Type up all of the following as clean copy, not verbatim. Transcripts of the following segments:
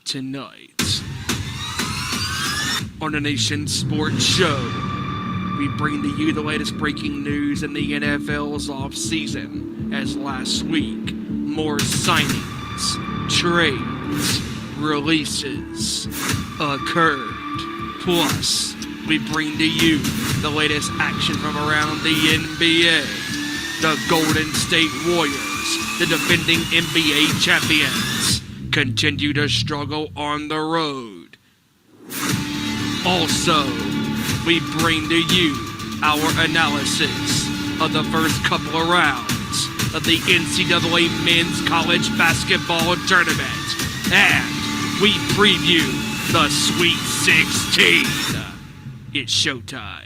Tonight, on the Nation Sports Show, we bring to you the latest breaking news in the NFL's offseason, as last week, more signings, trades, releases occurred. Plus, we bring to you the latest action from around the NBA. The Golden State Warriors, the defending NBA champions, continue to struggle on the road. Also, we bring to you our analysis of the first couple of rounds of the NCAA Men's College Basketball Tournament. And we preview the Sweet 16. It's showtime.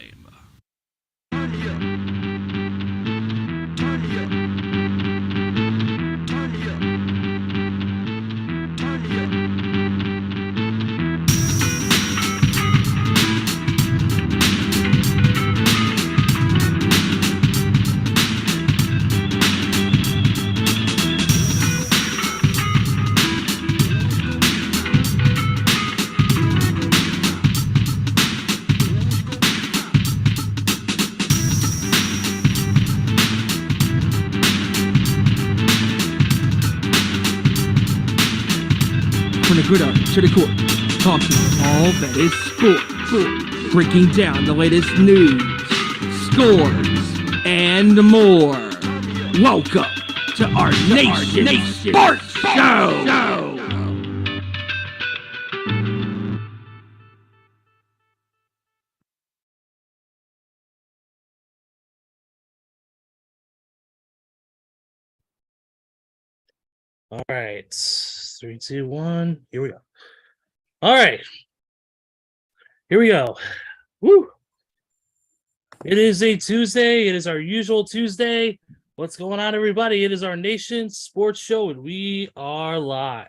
From the gridiron to the court, talking all that is sport, breaking down the latest news, scores, and more. Welcome to our Nation Sports Show. All right, 3, 2, 1. Here we go. All right, here we go. Woo! It is a Tuesday. It is our usual Tuesday. What's going on, everybody? It is our Nation Sports Show, and we are live.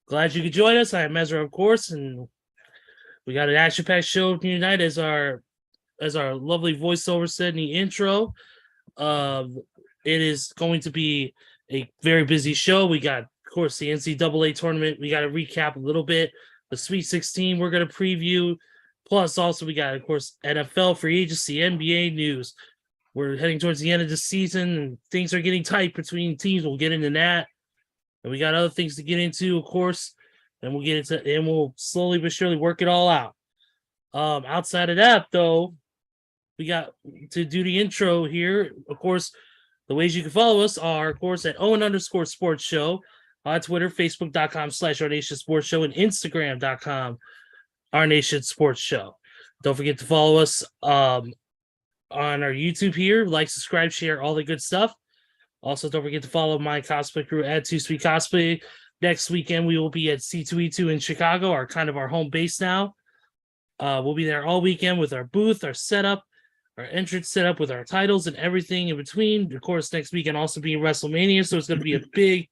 Glad you could join us. I am Ezra, of course, and we got an action-packed show tonight, as our lovely voiceover said in the intro. It is going to be a very busy show. We got, of course, the NCAA tournament. We got to recap a little bit. The Sweet 16 we're going to preview. Plus, also, we got, of course, NFL free agency, NBA news. We're heading towards the end of the season, and things are getting tight between teams. We'll get into that. And we got other things to get into, of course. And we'll slowly but surely work it all out. Outside of that, though, we got to do the intro here. Of course, the ways you can follow us are, of course, at Owen_Sports Show on Twitter, Facebook.com/Our Nation Sports Show, and Instagram.com Our Nation Sports Show. Don't forget to follow us on our YouTube here. Like, subscribe, share, all the good stuff. Also, don't forget to follow my cosplay crew at 2Sweet Cosplay. Next weekend, we will be at C2E2 in Chicago, our home base now. We'll be there all weekend with our booth, our setup, our entrance set up with our titles and everything in between. Of course, next weekend also being WrestleMania, so it's going to be a big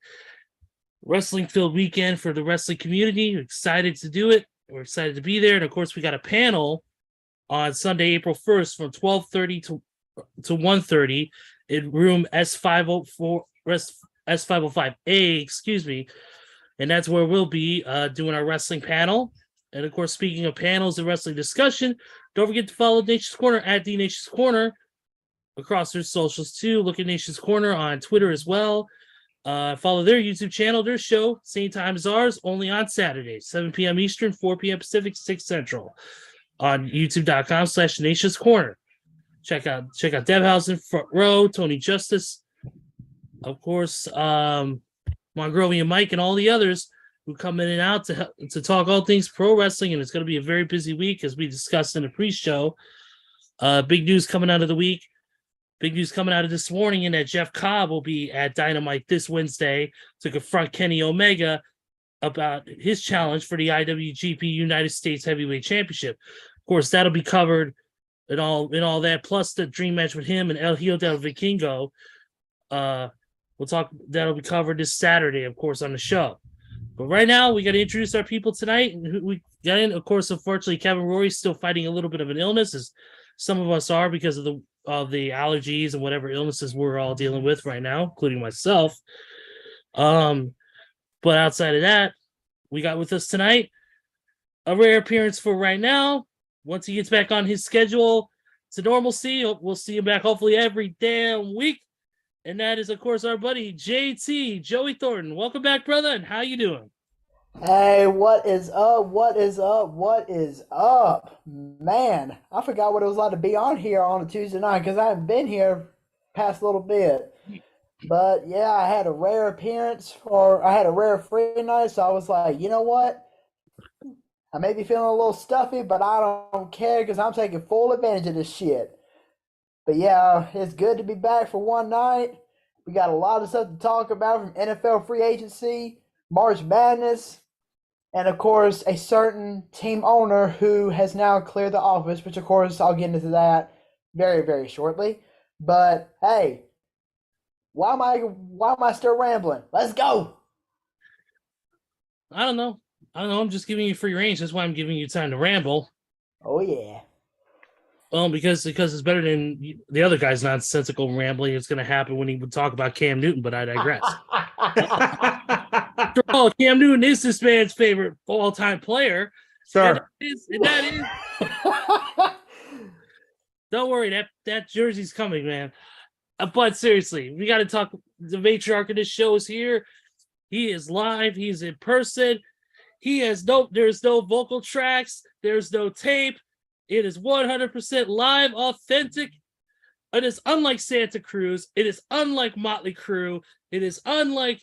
wrestling-filled weekend for the wrestling community. We're excited to do it. We're excited to be there. And, of course, we got a panel on Sunday, April 1st from 12:30 to 1:30 in room S505A, excuse me. And that's where we'll be doing our wrestling panel. And, of course, speaking of panels and wrestling discussion, don't forget to follow Nation's Corner at The Nation's Corner across their socials, too. Look at Nation's Corner on Twitter as well. Follow their YouTube channel, their show, same time as ours, only on Saturdays, 7 p.m. Eastern, 4 p.m. Pacific, 6 Central on youtube.com/Nation's Corner. Check out Devhausen, Front Row, Tony Justice, of course, Mongrovian Mike, and all the others who come in and out to talk all things pro wrestling, and it's going to be a very busy week, as we discussed in the pre-show. Big news coming out of the week. Big news coming out of this morning, in that Jeff Cobb will be at Dynamite this Wednesday to confront Kenny Omega about his challenge for the IWGP United States Heavyweight Championship. Of course, that'll be covered and all that, plus the dream match with him and El Hijo del Vikingo. We'll talk. That'll be covered this Saturday, of course, on the show. But right now, we got to introduce our people tonight. And who we got in, of course, unfortunately, Kevin Rory's still fighting a little bit of an illness, as some of us are, because of the allergies and whatever illnesses we're all dealing with right now, including myself. But outside of that, we got with us tonight. A rare appearance for right now. Once he gets back on his schedule to normalcy, we'll see him back hopefully every damn week. And that is, of course, our buddy JT, Joey Thornton. Welcome back, brother, and how you doing? Hey, what is up? What is up? What is up? Man, I forgot what it was like to be on here on a Tuesday night because I haven't been here past a little bit. But yeah, I had a rare appearance or I had a rare free night, so I was like, you know what? I may be feeling a little stuffy, but I don't care because I'm taking full advantage of this shit. But yeah, it's good to be back for one night. We got a lot of stuff to talk about from NFL free agency, March Madness, and of course, a certain team owner who has now cleared the office, which of course I'll get into that very, very shortly. But hey, why am I still rambling? Let's go. I don't know. I'm just giving you free range. That's why I'm giving you time to ramble. Oh yeah. Well, because it's better than the other guy's nonsensical rambling. It's going to happen when he would talk about Cam Newton, but I digress. After all, Cam Newton is this man's favorite all-time player. Sir. And that is. Don't worry, that jersey's coming, man. But seriously, we got to talk. The matriarch of this show is here. He is live. He's in person. There's no vocal tracks. There's no tape. It is 100% live, authentic. It is unlike Santa Cruz. It is unlike Motley Crue. It is unlike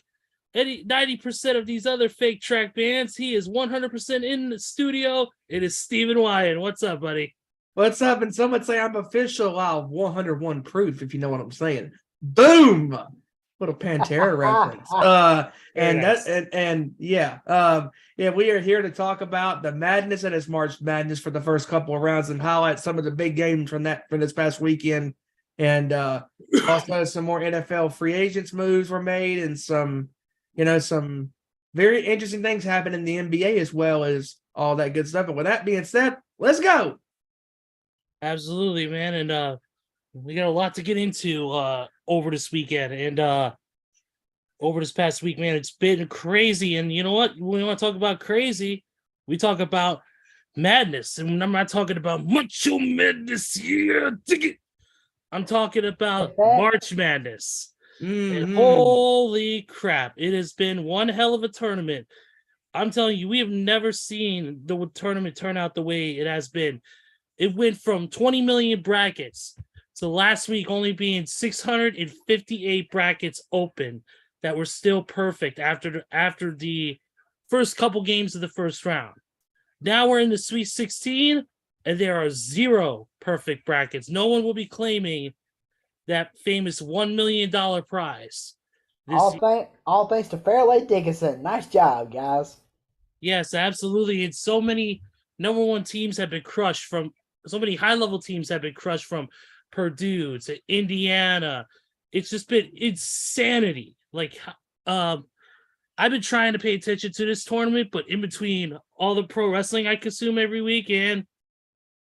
90% of these other fake track bands. He is 100% in the studio. It is Stephen Wyand. What's up, buddy? What's up? And some would say I'm official. 101 proof, if you know what I'm saying. Boom! Little Pantera reference. We are here to talk about the madness that is March Madness for the first couple of rounds and highlight some of the big games from this past weekend. And also some more NFL free agents moves were made and some very interesting things happened in the NBA as well as all that good stuff. But with that being said, let's go. Absolutely, man. And we got a lot to get into over this weekend and over this past week, man. It's been crazy. And you know what? When we want to talk about crazy, we talk about madness. And I'm not talking about Macho Madness. Yeah, I'm talking about March Madness. And holy crap, it has been one hell of a tournament. I'm telling you, we have never seen the tournament turn out the way it has been. It went from 20 million brackets to last week only being 658 brackets open that were still perfect after the first couple games of the first round. Now we're in the Sweet 16, and there are 0 perfect brackets. No one will be claiming that famous $1 million prize. All thanks to Fairleigh Dickinson. Nice job, guys. Yes, absolutely. And so many number one teams have been crushed from so many high-level teams have been crushed from Purdue to Indiana. It's just been insanity. Like, I've been trying to pay attention to this tournament, but in between all the pro wrestling I consume every week and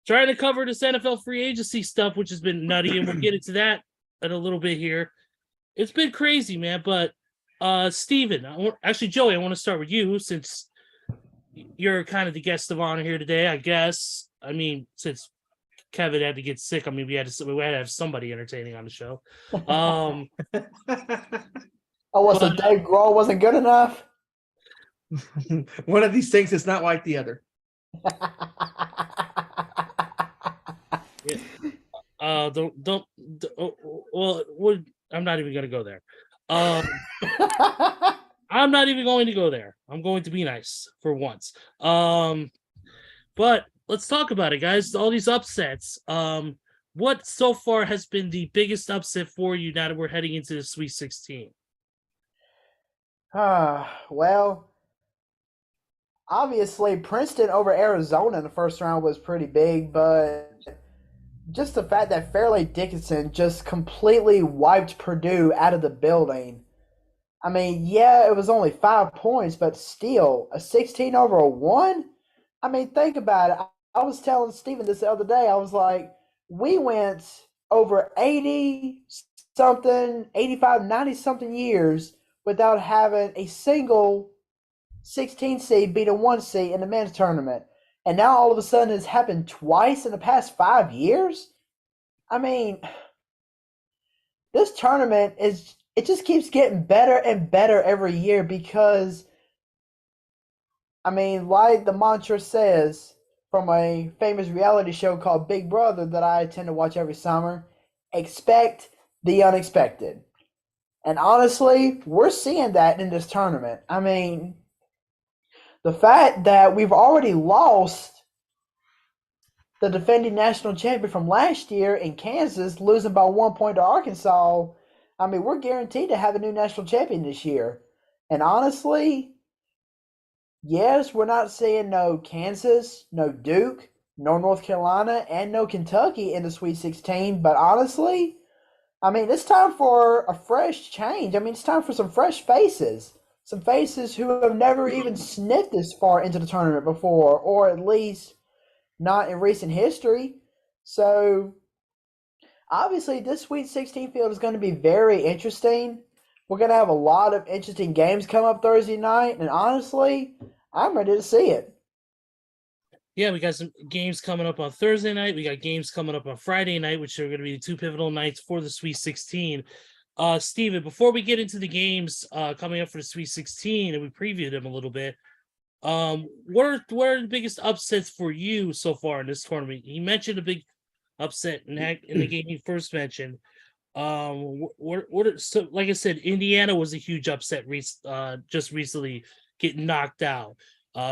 trying to cover this NFL free agency stuff, which has been nutty, and we'll get into that in a little bit here. It's been crazy, man. But Steven, Joey, I want to start with you since you're kind of the guest of honor here today, I guess. I mean, since Kevin had to get sick, I mean, we had to have somebody entertaining on the show. So Dave Grohl wasn't good enough? One of these things is not like the other. I'm not even going to go there. I'm not even going to go there. I'm going to be nice for once. But let's talk about it, guys. All these upsets. What so far has been the biggest upset for you now that we're heading into the Sweet 16? Well, obviously Princeton over Arizona in the first round was pretty big, but just the fact that Fairleigh Dickinson just completely wiped Purdue out of the building. I mean, yeah, it was only 5 points, but still, a 16 over a 1? I mean, think about it. I was telling Steven this the other day. I was like, we went over 80-something, 85, 90-something years without having a single 16 seed beat a 1 seed in the men's tournament. And now all of a sudden it's happened twice in the past 5 years? I mean, this tournament it just keeps getting better and better every year because I mean, like the mantra says from a famous reality show called Big Brother that I tend to watch every summer, expect the unexpected. And honestly, we're seeing that in this tournament. I mean, the fact that we've already lost the defending national champion from last year in Kansas, losing by 1 point to Arkansas, I mean, we're guaranteed to have a new national champion this year. And honestly, yes, we're not seeing no Kansas, no Duke, no North Carolina, and no Kentucky in the Sweet 16. But honestly, I mean, it's time for a fresh change. I mean, it's time for some fresh faces. Some faces who have never even sniffed this far into the tournament before, or at least not in recent history. So, obviously, this Sweet 16 field is going to be very interesting. We're going to have a lot of interesting games come up Thursday night, and honestly, I'm ready to see it. Yeah, we got some games coming up on Thursday night. We got games coming up on Friday night, which are going to be the two pivotal nights for the Sweet 16. Steven, before we get into the games coming up for the Sweet 16, and we previewed them a little bit, what are the biggest upsets for you so far in this tournament? You mentioned a big upset in the game you first mentioned. So like I said, Indiana was a huge upset just recently getting knocked out.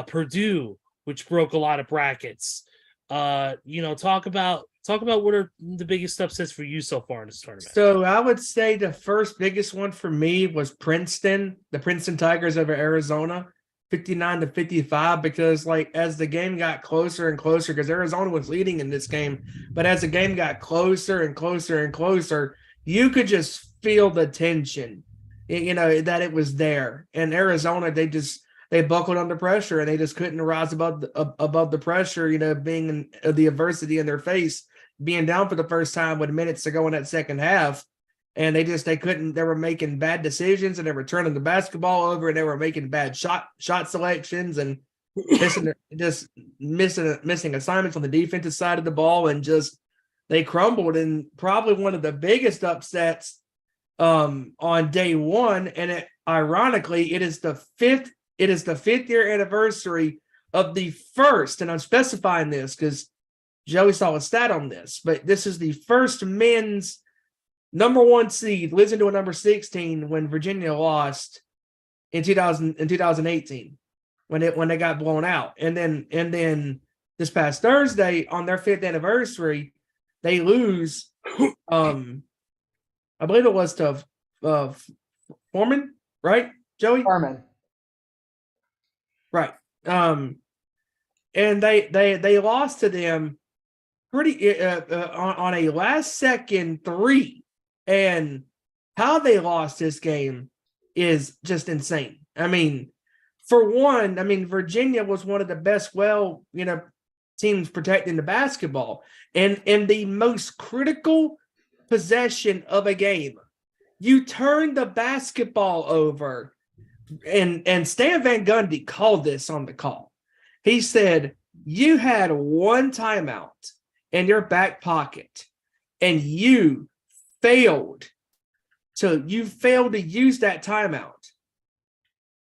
Purdue, which broke a lot of brackets. Talk about what are the biggest upsets for you so far in this tournament. So I would say the first biggest one for me was Princeton, the Princeton Tigers over Arizona, 59-55, because like as the game got closer and closer, because Arizona was leading in this game, but as the game got closer and closer and closer, you could just feel the tension, that it was there. And Arizona, they buckled under pressure and they just couldn't rise above the pressure, being the adversity in their face, being down for the first time with minutes to go in that second half. And they were making bad decisions and they were turning the basketball over and they were making bad shot selections and missing assignments on the defensive side of the ball, and just they crumbled. And probably one of the biggest upsets on day one, and ironically, it is the fifth year anniversary of the first, and I'm specifying this because Joey saw a stat on this, but this is the first men's number one seed losing to a number 16 when Virginia lost in 2018 when they got blown out. And then this past Thursday on their fifth anniversary, they lose I believe it was to Foreman, right, Joey? Foreman. Right. And they lost to them pretty on a last second three, and how they lost this game is just insane. I mean, for one, Virginia was one of the best teams protecting the basketball, and in the most critical possession of a game, you turn the basketball over. And Stan Van Gundy called this on the call. He said, you had one timeout in your back pocket and you failed to use that timeout.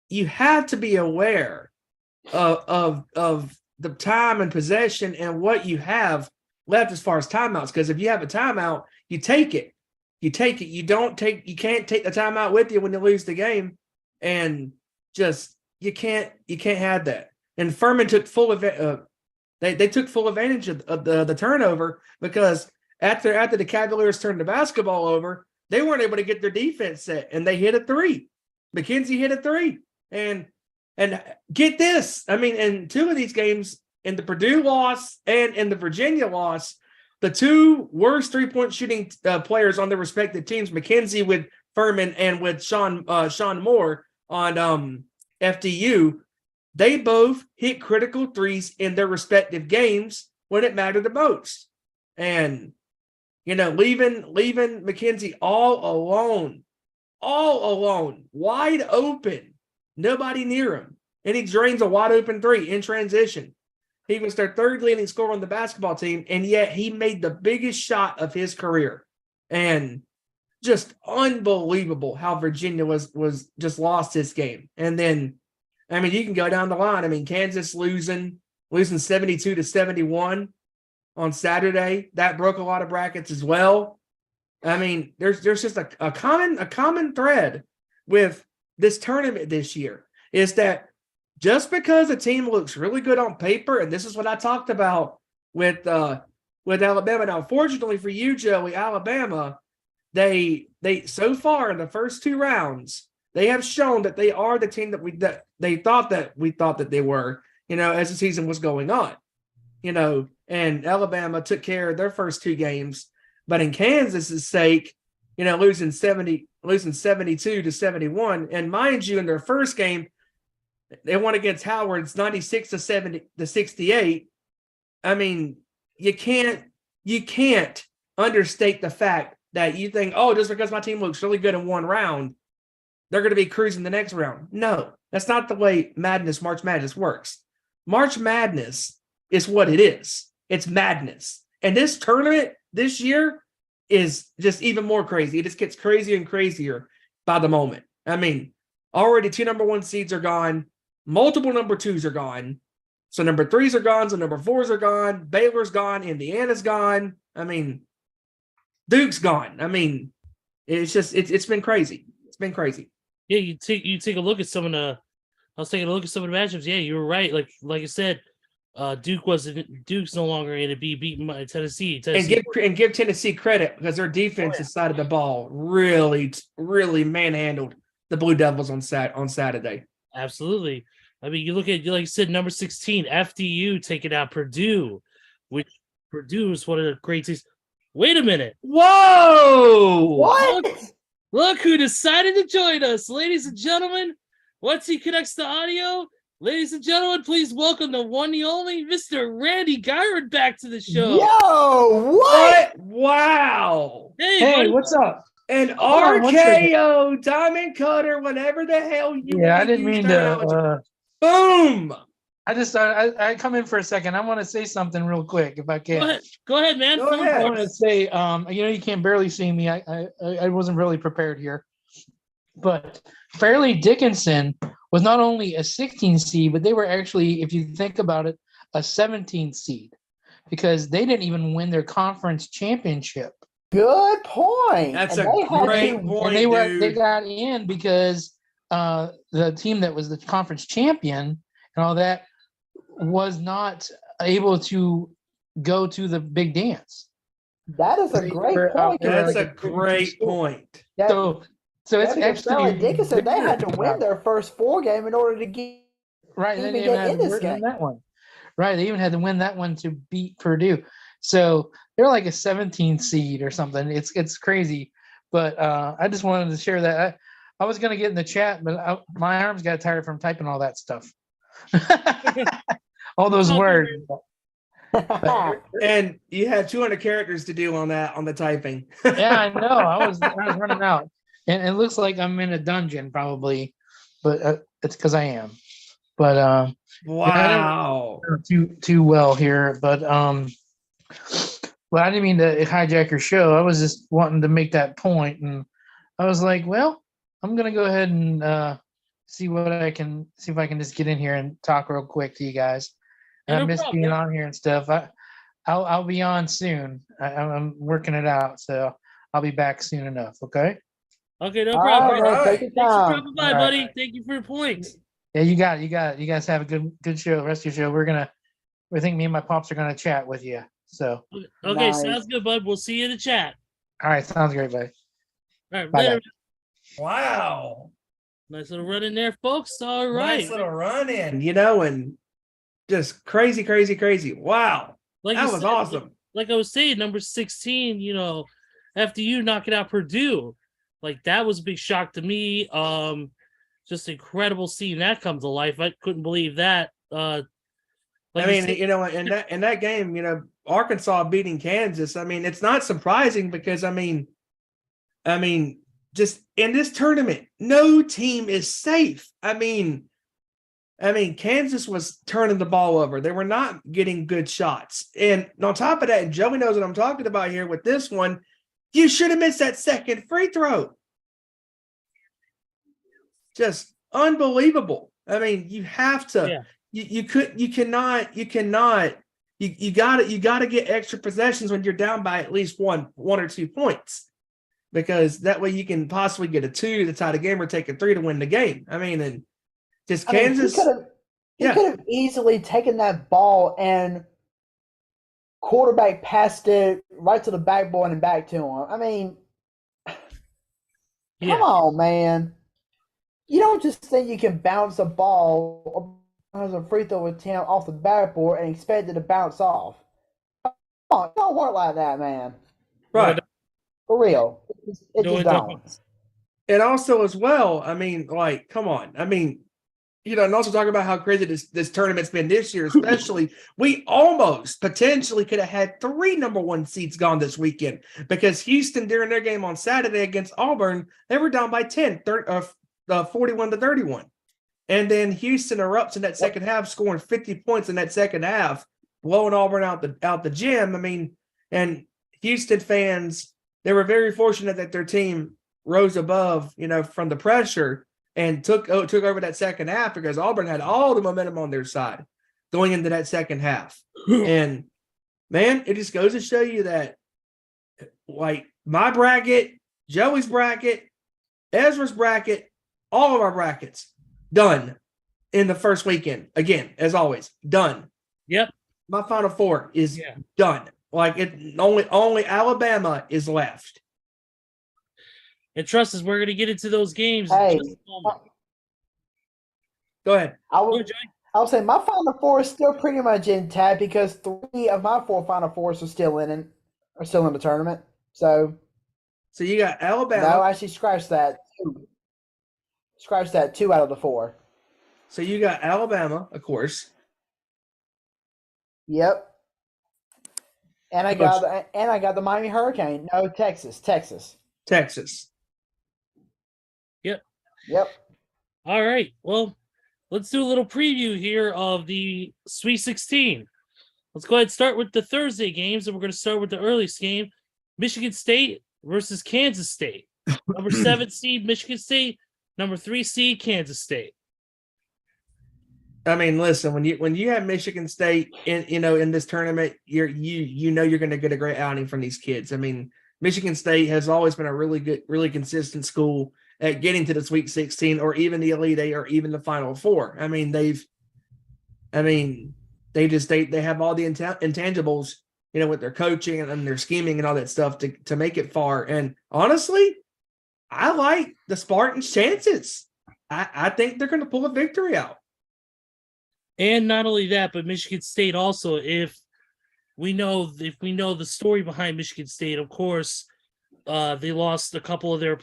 You have to be aware of the time and possession and what you have left as far as timeouts. Because if you have a timeout, you take it. You can't take the timeout with you when you lose the game. And just you can't have that. And Furman took full advantage. They took full advantage of the turnover, because after the Cavaliers turned the basketball over, they weren't able to get their defense set, and they hit a three. McKenzie hit a three, and get this. In two of these games, in the Purdue loss and in the Virginia loss, the two worst 3-point shooting players on their respective teams, McKenzie with Furman and with Sean Moore on FDU, they both hit critical threes in their respective games when it mattered the most. And, leaving McKenzie all alone, wide open, nobody near him. and he drains a wide open three in transition. He was their third leading scorer on the basketball team, and yet he made the biggest shot of his career. And just unbelievable how Virginia was just lost this game. And then, I mean, you can go down the line. I mean, Kansas losing 72-71 on Saturday. That broke a lot of brackets as well. I mean, there's just a common thread with this tournament this year is that just because a team looks really good on paper, and this is what I talked about with Alabama. Now, unfortunately for you, Joey, Alabama, they so far in the first two rounds, they have shown that they are the team that we thought that they were, as the season was going on. And Alabama took care of their first two games, but in Kansas's sake, losing 72-71, and mind you, in their first game, they won against Howard's 96-68. I mean, you can't understate the fact that you think, oh, just because my team looks really good in one round, they're going to be cruising the next round. No, that's not the way March Madness works. March Madness is what it is. It's madness. And this tournament this year is just even more crazy. It just gets crazier and crazier by the moment. I mean, already 2 number 1 seeds are gone. Multiple number 2s are gone. So number 3s are gone. So number 4s are gone. Baylor's gone. Indiana's gone. I mean, Duke's gone. I mean, it's been crazy. It's been crazy. Yeah, you take a look at some of the. I was taking a look at some of the matchups. Yeah, you were right. Like I said, Duke's no longer going to be beaten by Tennessee. And give Tennessee credit because their defensive side of the ball really, really manhandled the Blue Devils on Saturday. Absolutely. I mean, you look at, like you said, number 16, FDU taking out Purdue, which Purdue is one of the great teams. Wait a minute. Whoa! What? Look who decided to join us, ladies and gentlemen. Once he connects the audio, ladies and gentlemen, please welcome the one and only Mr. Randy Gyron back to the show. Yo, what? Wow. Hey, what's up? An RKO, Diamond Cutter, whatever the hell you Yeah, I didn't mean to. Boom. I just thought I come in for a second. I want to say something real quick, if I can. Go ahead, man. Go ahead. I want to say, you can't barely see me. I wasn't really prepared here, but Fairleigh Dickinson was not only a 16 seed, but they were actually, if you think about it, a 17 seed because they didn't even win their conference championship. Good point. That's And a they had great to- point, And they dude. got in because the team that was the conference champion and all that was not able to go to the big dance. That is a They great were out point. there That's like a great point. Yeah, So it's because Fairleigh actually Dickinson, they had to win their first 4 game in order to get right. even They get even had in to this win game. that one. Right, they even had to win that one to beat Purdue. So they're like a 17 seed or something. It's crazy, but I just wanted to share that. I was gonna get in the chat, but my arms got tired from typing all that stuff, all those words. And you had 200 characters to do on the typing. Yeah, I know. I was running out, and it looks like I'm in a dungeon probably, but it's because I am. But Wow. too well here, but I didn't mean to hijack your show. I was just wanting to make that point, and I was like, well, I'm gonna go ahead and see if I can just get in here and talk real quick to you guys. And No I miss problem, being man. on here and stuff. I'll be on soon. I'm working it out, so I'll be back soon enough. Okay. Okay, no All problem. right, All take your Thanks for time. dropping by, All right. buddy. Thank you for your points. Yeah, you got it. You guys have a good show. Rest of your show. I think me and my pops are gonna chat with you. So, Okay, Nice. sounds good, bud. We'll see you in the chat. all right, sounds great, buddy. All right, Bye, later. Wow. Nice little run in there, folks. All right. Nice little run in, and just crazy, crazy, crazy. Wow. Like That you was said, awesome. Like I was saying, number 16, FDU knocking out Purdue. Like that was a big shock to me. Just incredible seeing that come to life. I couldn't believe that. Like I mean, in that game, Arkansas beating Kansas. I mean, it's not surprising because just in this tournament, no team is safe. I mean, I mean, Kansas was turning the ball over. They were not getting good shots. And on top of that, and Joey knows what I'm talking about here with this one, you should have missed that second free throw. Just unbelievable. I mean, you have to. Yeah. You cannot. You gotta get extra possessions when you're down by at least one or 2 points, because that way you can possibly get a 2 to tie the game or take a 3 to win the game. I mean, and just Kansas. He could have easily taken that ball and quarterback passed it right to the backboard and back to him. I mean, come on, man. You don't just think you can bounce a ball or as a free throw attempt off the backboard and expect it to bounce off. Come on, it don't work like that, man. Right. For real. It just don't. And also as well, I mean, like, come on. I mean, and also talking about how crazy this tournament's been this year, especially, we almost potentially could have had 3 number 1 seeds gone this weekend, because Houston, during their game on Saturday against Auburn, they were down by 10, 41-31. And then Houston erupts in that second half, scoring 50 points in that second half, blowing Auburn out the gym. I mean, and Houston fans, they were very fortunate that their team rose above, from the pressure and took over that second half, because Auburn had all the momentum on their side going into that second half. And man, it just goes to show you that, like, my bracket, Joey's bracket, Ezra's bracket, all of our brackets done in the first weekend. Again, as always, done. Yep. My Final Four is done. Like, it only Alabama is left. And trust us, we're going to get into those games Hey, in just a moment. Go ahead. I would say my Final Four is still pretty much intact, because 3 of my 4 Final Fours are still in the tournament. So you got Alabama. No, actually, scratch that. 2. Scratch that. 2 out of the 4. So you got Alabama, of course. Yep. And I got the Miami Hurricane. No, Texas. Yep. All right. Well, let's do a little preview here of the Sweet 16. Let's go ahead and start with the Thursday games, and we're going to start with the earliest game, Michigan State versus Kansas State. Number 7 seed, Michigan State. Number 3 seed, Kansas State. I mean, listen, when you have Michigan State in this tournament, you're going to get a great outing from these kids. I mean, Michigan State has always been a really good, really consistent school at getting to the Sweet 16 or even the Elite 8 or even the Final Four. I mean, they have all the intangibles, with their coaching and their scheming and all that stuff to make it far. And honestly, I like the Spartans' chances. I think they're going to pull a victory out. And not only that, but Michigan State also, if we know the story behind Michigan State, of course, they lost a couple of their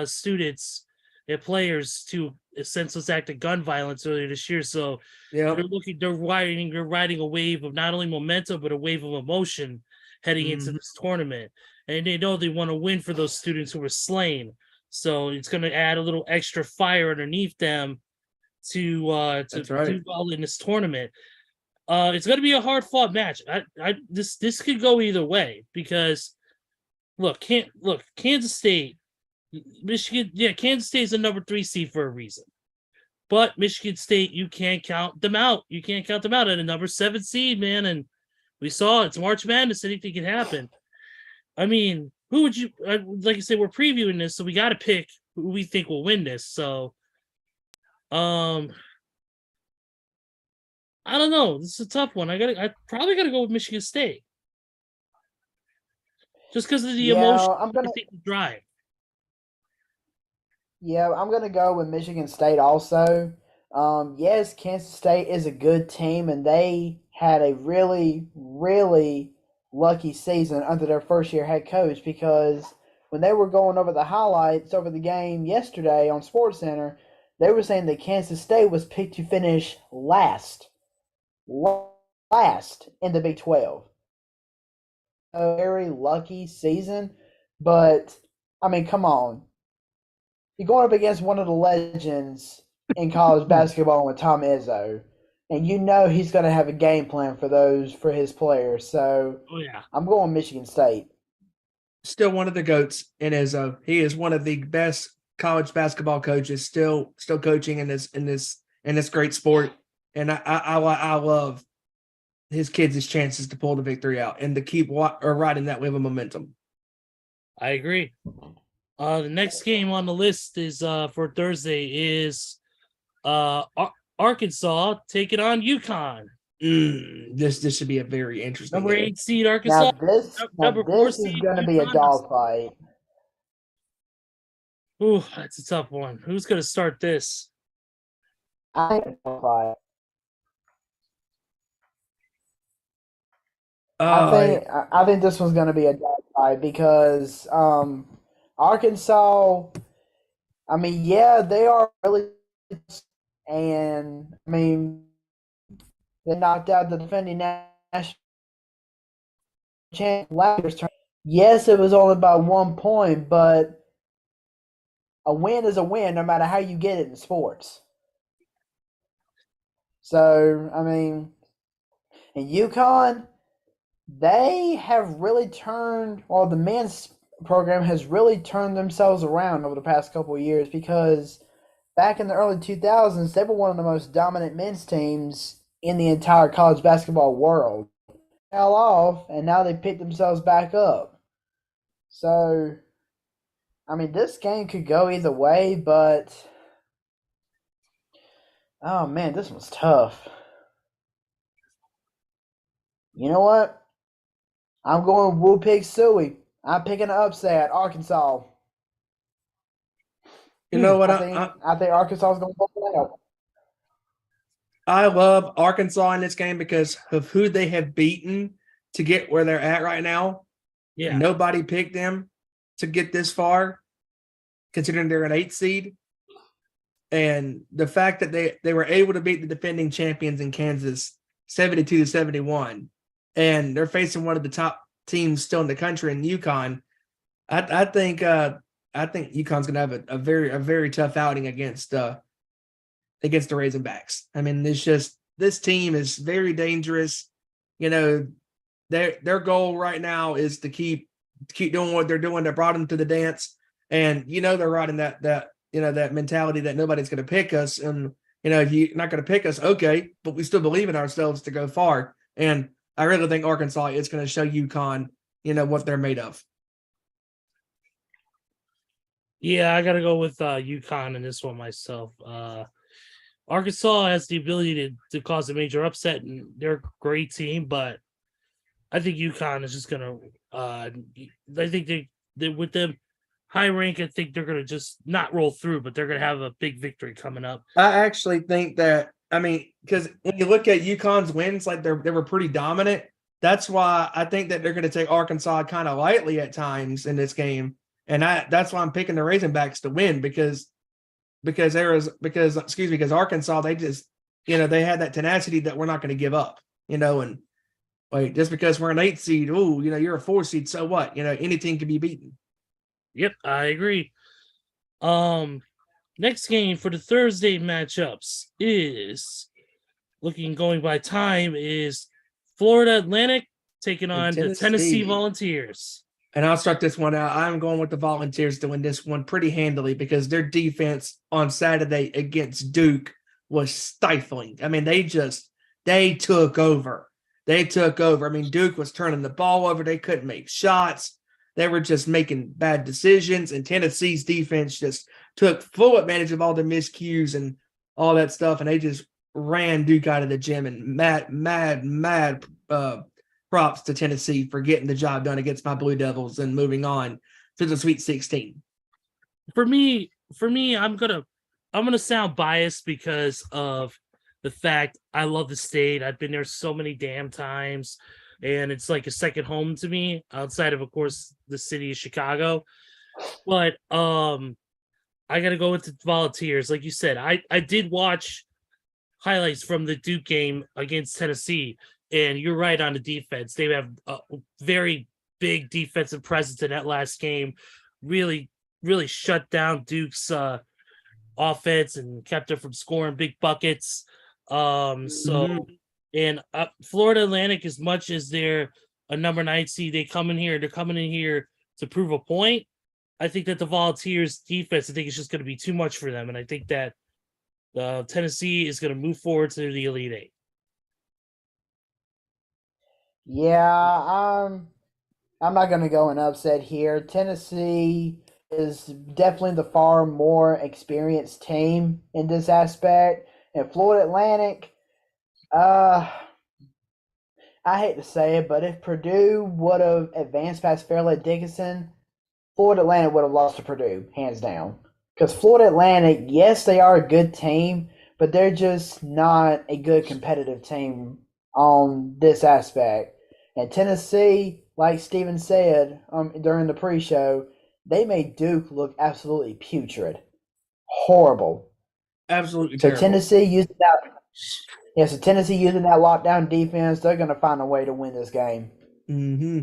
students and players to a senseless act of gun violence earlier this year. So they're riding a wave of not only momentum, but a wave of emotion heading into this tournament. And they know they want to win for those students who were slain. So it's going to add a little extra fire underneath them to do well in this tournament. It's going to be a hard fought match. This could go either way, because Kansas State, Michigan, Kansas State is a number 3 seed for a reason. But Michigan State, you can't count them out. You can't count them out at a number 7 seed, man. And we saw it's March Madness. Anything can happen. I mean, who would you like I said? We're previewing this, so we got to pick who we think will win this. So, I don't know. This is a tough one. I probably got to go with Michigan State, just because of the emotion. I think the drive. Yeah, I'm going to go with Michigan State also. Yes, Kansas State is a good team, and they had a really, really lucky season under their first-year head coach, because when they were going over the highlights over the game yesterday on SportsCenter, they were saying that Kansas State was picked to finish last in the Big 12. A very lucky season, but, I mean, come on. You're going up against one of the legends in college basketball with Tom Izzo, and you know he's going to have a game plan for his players. So Oh yeah. I'm going Michigan State. Still one of the goats in Izzo. He is one of the best college basketball coaches. Still coaching in this great sport, and I love his kids' chances to pull the victory out and to keep riding that wave of momentum. I agree. The next game on the list is for Thursday is Arkansas taking on UConn. This should be a very interesting Number game. 8 seed Arkansas. Now Number 4 this is seed going to be a UConn. dogfight. Ooh, that's a tough one. Who's going to start this? I think it's a dogfight. I think this one's going to be a dogfight because Arkansas. I mean, yeah, they are really, and I mean, they knocked out the defending national champ last year's tournament. Yes, it was only by 1 point, but a win is a win, no matter how you get it in sports. So, I mean, in UConn, they have really turned, well, the men's program has really turned themselves around over the past couple of years because back in the early 2000s, they were one of the most dominant men's teams in the entire college basketball world. Fell off, and now they picked themselves back up. So, I mean, this game could go either way, but oh man, this one's tough. You know what? I'm going Woo Pig Suey. I'm picking an upset, Arkansas. You know what? I think Arkansas is going to pull it out. I love Arkansas in this game because of who they have beaten to get where they're at right now. Yeah. Nobody picked them to get this far, considering they're an 8 seed. And the fact that they were able to beat the defending champions in Kansas 72-71, and they're facing one of the top teams still in the country in UConn. I think UConn's going to have a very tough outing against the Razorbacks. I mean, this team is very dangerous. You know, their goal right now is to keep doing what they're doing. They brought them to the dance, and they're riding that mentality that nobody's going to pick us, and if you're not going to pick us, okay, but we still believe in ourselves to go far. And I really think Arkansas is going to show UConn, what they're made of. Yeah, I got to go with UConn in this one myself. Arkansas has the ability to cause a major upset, and they're a great team, but I think UConn is just going to I think they with them high rank, I think they're going to just not roll through, but they're going to have a big victory coming up. I actually think that, because when you look at UConn's wins, like they were pretty dominant. That's why I think that they're going to take Arkansas kind of lightly at times in this game. And that's why I'm picking the Razorbacks to win because Arkansas, they just, they had that tenacity that we're not going to give up, and like, just because we're an 8 seed, you're a 4 seed. So what? Any team can be beaten. Yep, I agree. Next game for the Thursday matchups is going by time is Florida Atlantic taking on the Tennessee Volunteers. And I'll start this one out. I'm going with the Volunteers to win this one pretty handily because their defense on Saturday against Duke was stifling. I mean, they took over. Duke was turning the ball over. They couldn't make shots. They were just making bad decisions, and Tennessee's defense just took full advantage of all the miscues and all that stuff, and they just ran Duke out of the gym. And mad props to Tennessee for getting the job done against my Blue Devils and moving on to the Sweet 16. For me, I'm gonna sound biased because of the fact I love the state. I've been there so many damn times, and it's like a second home to me outside of course, the city of Chicago. But I got to go with the Volunteers. Like you said, I did watch highlights from the Duke game against Tennessee, and you're right on the defense. They have a very big defensive presence in that last game. Really, really shut down Duke's offense and kept them from scoring big buckets. So and Florida Atlantic, as much as they're a number 9 seed, they're coming in here to prove a point. I think that the Volunteers defense, I think it's just going to be too much for them, and I think that Tennessee is going to move forward to the Elite Eight. Yeah, I'm not going to go an upset here. Tennessee is definitely the far more experienced team in this aspect. And Florida Atlantic, I hate to say it, but if Purdue would have advanced past Fairleigh Dickinson, Florida Atlantic would have lost to Purdue, hands down. Because Florida Atlantic, yes, they are a good team, but they're just not a good competitive team on this aspect. And Tennessee, like Steven said during the pre-show, they made Duke look absolutely putrid. Horrible. Absolutely So terrible. Tennessee using that lockdown defense, they're going to find a way to win this game. Mm-hmm.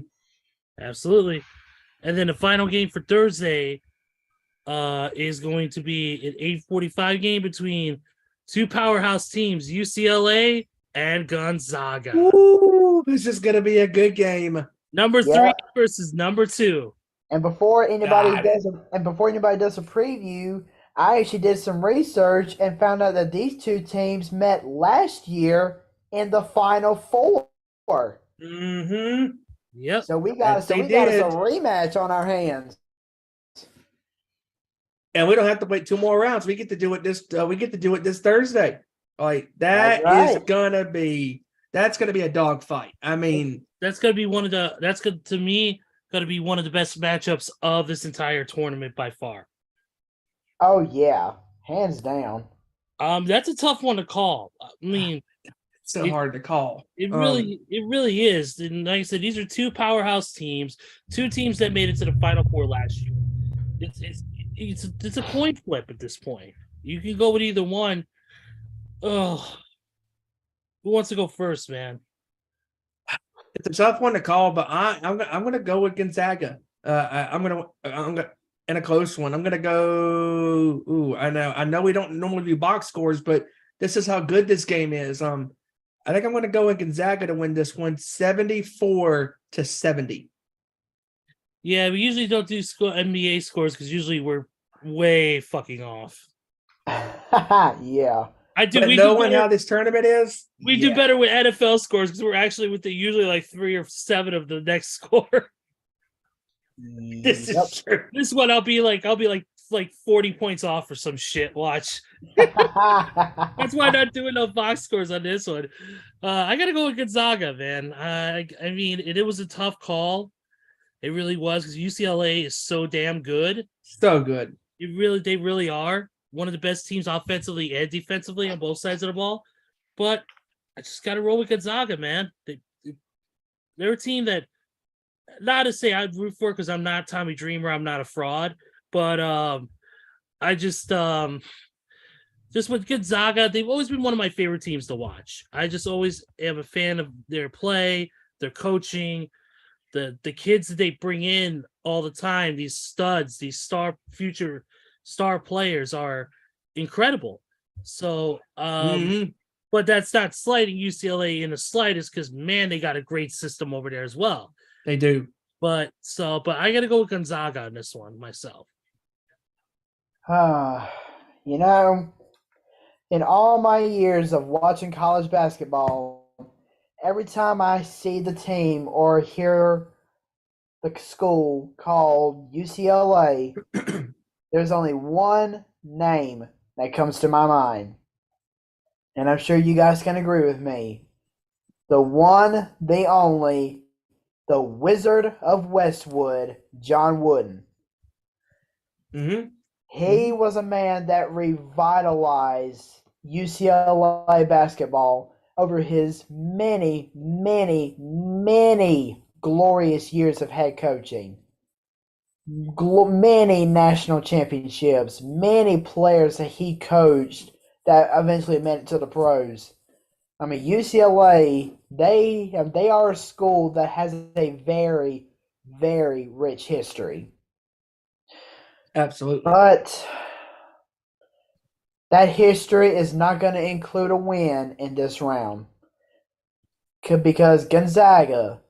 Absolutely. And then the final game for Thursday is going to be an 8:45 game between two powerhouse teams, UCLA and Gonzaga. Ooh, this is going to be a good game. Number 3 versus number 2. And before anybody does a preview, I actually did some research and found out that these two teams met last year in the Final Four. Mm-hmm. Yep. So we got us a rematch on our hands. And we don't have to wait 2 more rounds. We get to do it this. This Thursday. Like that's gonna be a dogfight. I mean, that's gonna be one of the best matchups of this entire tournament by far. Oh yeah, hands down. That's a tough one to call. I mean, it's so hard to call. It really is. And like I said, these are two powerhouse teams, two teams that made it to the Final Four last year. It's a coin flip at this point. You can go with either one. Oh, who wants to go first, man? It's a tough one to call, but I'm gonna go with Gonzaga. I'm gonna in a close one. I'm gonna go. Ooh, I know we don't normally do box scores, but this is how good this game is. I think I'm gonna go with Gonzaga to win this one, 74-70. Yeah, we usually don't do NBA scores because usually we're way fucking off. Yeah. I do. But knowing how this tournament is, we do better with NFL scores because we're actually with usually like 3 or 7 of the next score. This is true. This one I'll be like 40 points off or some shit. Watch. That's why I'm not doing no box scores on this one. I gotta go with Gonzaga, man. I mean, it was a tough call. It really was because UCLA is so damn good. So good. They really are one of the best teams offensively and defensively on both sides of the ball. But I just got to roll with Gonzaga, man. They're a team that, not to say I'd root for because I'm not Tommy Dreamer, I'm not a fraud, but I just with Gonzaga, they've always been one of my favorite teams to watch. I just always am a fan of their play, their coaching, the kids that they bring in all the time. These studs, these future star players are incredible. So, but that's not slighting UCLA in the slightest because, man, they got a great system over there as well. They do. But I got to go with Gonzaga on this one myself. You know, in all my years of watching college basketball, every time I see the team or hear the school called UCLA, there's only one name that comes to my mind. And I'm sure you guys can agree with me. The one, the only, the Wizard of Westwood, John Wooden. Mm-hmm. He was a man that revitalized UCLA basketball over his many, many, many glorious years of head coaching. Many national championships, many players that he coached that eventually made it to the pros. I mean, UCLA, they are a school that has a very, very rich history. Absolutely. But that history is not going to include a win in this round. Because Gonzaga,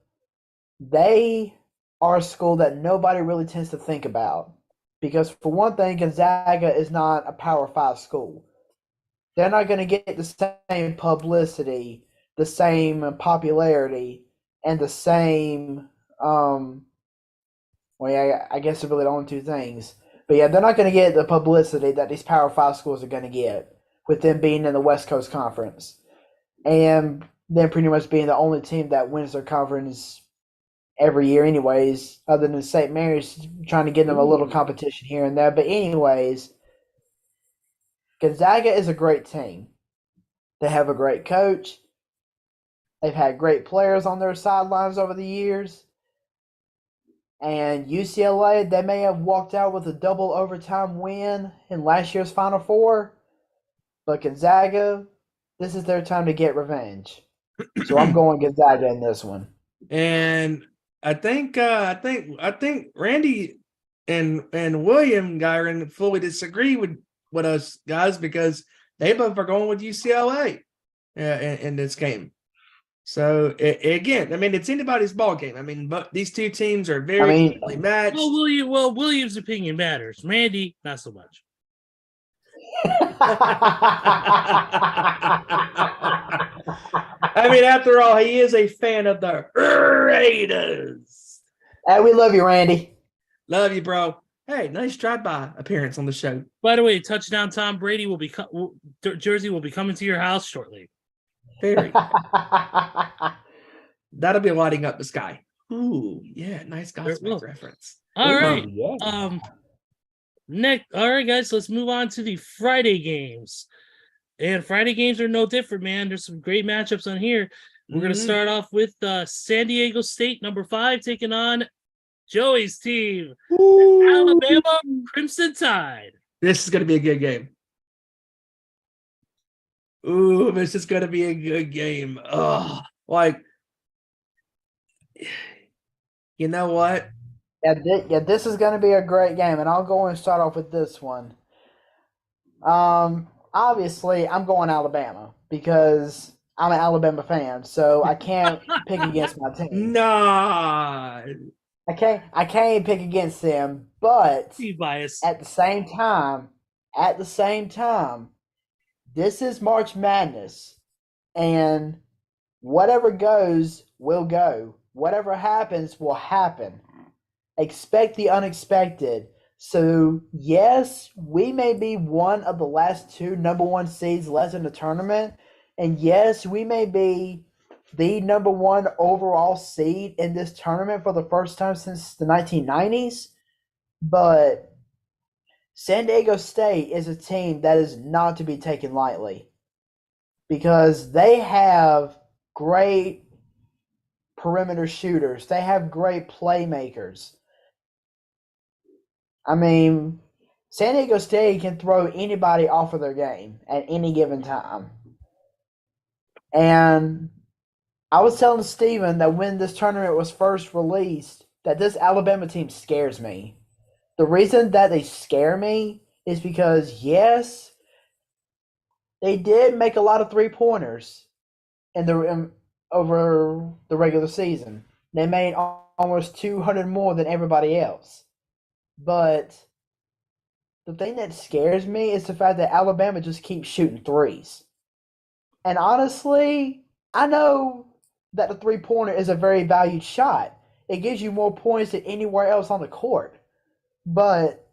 they are a school that nobody really tends to think about. Because for one thing, Gonzaga is not a Power 5 school. They're not going to get the same publicity, the same popularity, and the same well, yeah, I guess they're really the only two things. But yeah, they're not going to get the publicity that these Power 5 schools are going to get with them being in the West Coast Conference. And them pretty much being the only team that wins their conference every year anyways, other than St. Mary's trying to give them a little competition here and there. But anyways, Gonzaga is a great team. They have a great coach. They've had great players on their sidelines over the years. And UCLA, they may have walked out with a double overtime win in last year's Final Four. But Gonzaga, this is their time to get revenge. So I'm going Gonzaga in this one. And I think Randy and William Gyron fully disagree with us guys because they both are going with UCLA in this game. So again, I mean, it's anybody's ball game. I mean, but these two teams are very evenly matched. William's opinion matters. Randy, not so much. I mean, after all, he is a fan of the Raiders. Hey, we love you, Randy. Love you, bro. Hey, nice drive-by appearance on the show. By the way, touchdown Tom Brady jersey will be coming to your house shortly. Very. That'll be lighting up the sky. Ooh, yeah, nice Godsmack reference. All right. Yeah. All right, guys, let's move on to the Friday games. And Friday games are no different, man. There's some great matchups on here. We're going to start off with San Diego State, number 5, taking on Joey's team, Alabama Crimson Tide. This is going to be a good game. Ooh, this is going to be a good game. Oh, like, you know what? Yeah, this is going to be a great game, and I'll go and start off with this one. Obviously, I'm going Alabama because I'm an Alabama fan, so I can't pick against my team. Nah. I can't pick against them, but Bias. at the same time, this is March Madness, and whatever goes will go. Whatever happens will happen. Expect the unexpected. So, yes, we may be one of the last 2 number 1 seeds left in the tournament, and yes, we may be the number 1 overall seed in this tournament for the first time since the 1990s, but San Diego State is a team that is not to be taken lightly because they have great perimeter shooters. They have great playmakers. I mean, San Diego State can throw anybody off of their game at any given time. And I was telling Steven that when this tournament was first released, that this Alabama team scares me. The reason that they scare me is because, yes, they did make a lot of three-pointers over the regular season. They made almost 200 more than everybody else. But the thing that scares me is the fact that Alabama just keeps shooting threes. And honestly, I know that the three-pointer is a very valued shot. It gives you more points than anywhere else on the court. But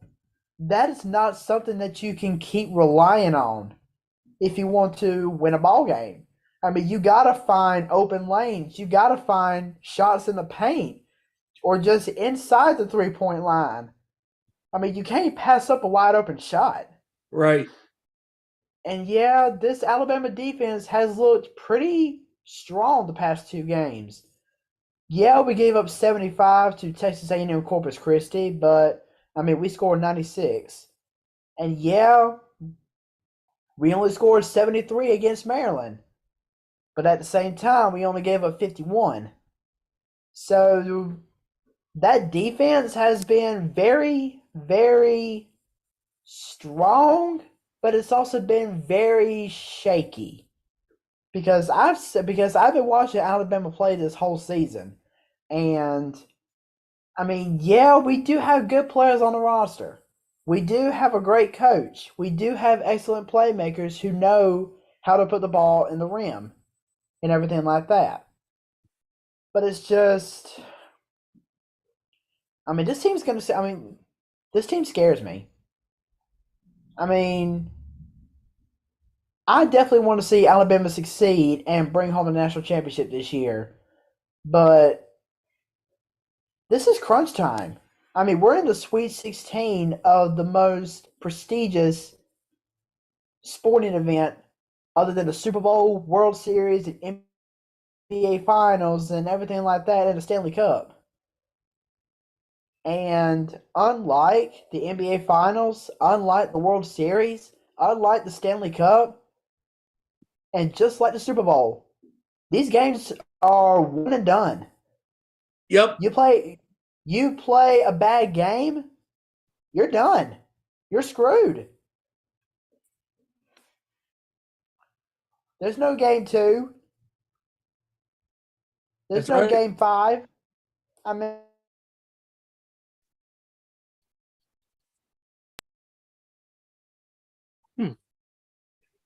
that is not something that you can keep relying on if you want to win a ball game. I mean, you got to find open lanes. You got to find shots in the paint or just inside the three-point line. I mean, you can't pass up a wide open shot. Right. And yeah, this Alabama defense has looked pretty strong the past 2 games. Yeah, we gave up 75 to Texas A&M Corpus Christi, but I mean, we scored 96. And yeah, we only scored 73 against Maryland. But at the same time, we only gave up 51. So that defense has been very, very strong but it's also been very shaky because I've been watching Alabama play this whole season, and I mean, yeah, we do have good players on the roster. We do have a great coach. We do have excellent playmakers who know how to put the ball in the rim and everything like that. But it's just, I mean, this team scares me. I mean, I definitely want to see Alabama succeed and bring home a national championship this year, but this is crunch time. I mean, we're in the Sweet 16 of the most prestigious sporting event other than the Super Bowl, World Series, and NBA Finals, and everything like that, and the Stanley Cup. And unlike the NBA Finals, unlike the World Series, unlike the Stanley Cup, and just like the Super Bowl, these games are one and done. Yep. You play a bad game, you're done. You're screwed. There's no game 2. There's That's no right. game 5. I mean,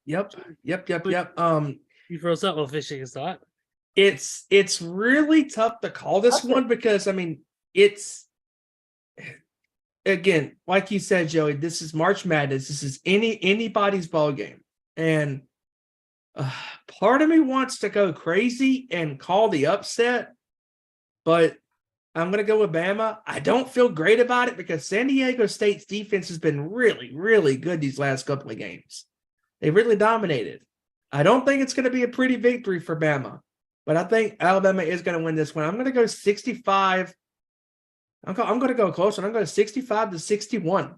Yep. You froze up while fishing his thought. It's really tough to call this one because I mean it's again, like you said, Joey, this is March Madness. This is anybody's ball game. And part of me wants to go crazy and call the upset, but I'm going to go with Bama. I don't feel great about it because San Diego State's defense has been really, really good these last couple of games. They really dominated. I don't think it's going to be a pretty victory for Bama, but I think Alabama is going to win this one. I'm going to go 65. I'm going to go closer. I'm going to go 65-61.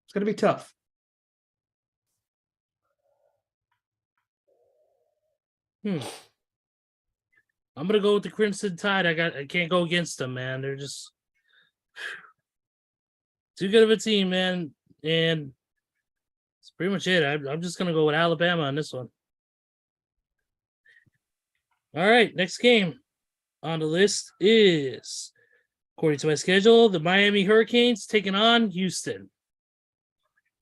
It's going to be tough. I'm gonna go with the Crimson Tide. I can't go against them, man. They're just too good of a team, man. And that's pretty much it. I'm just gonna go with Alabama on this one. All right, next game on the list is, according to my schedule, the Miami Hurricanes taking on Houston.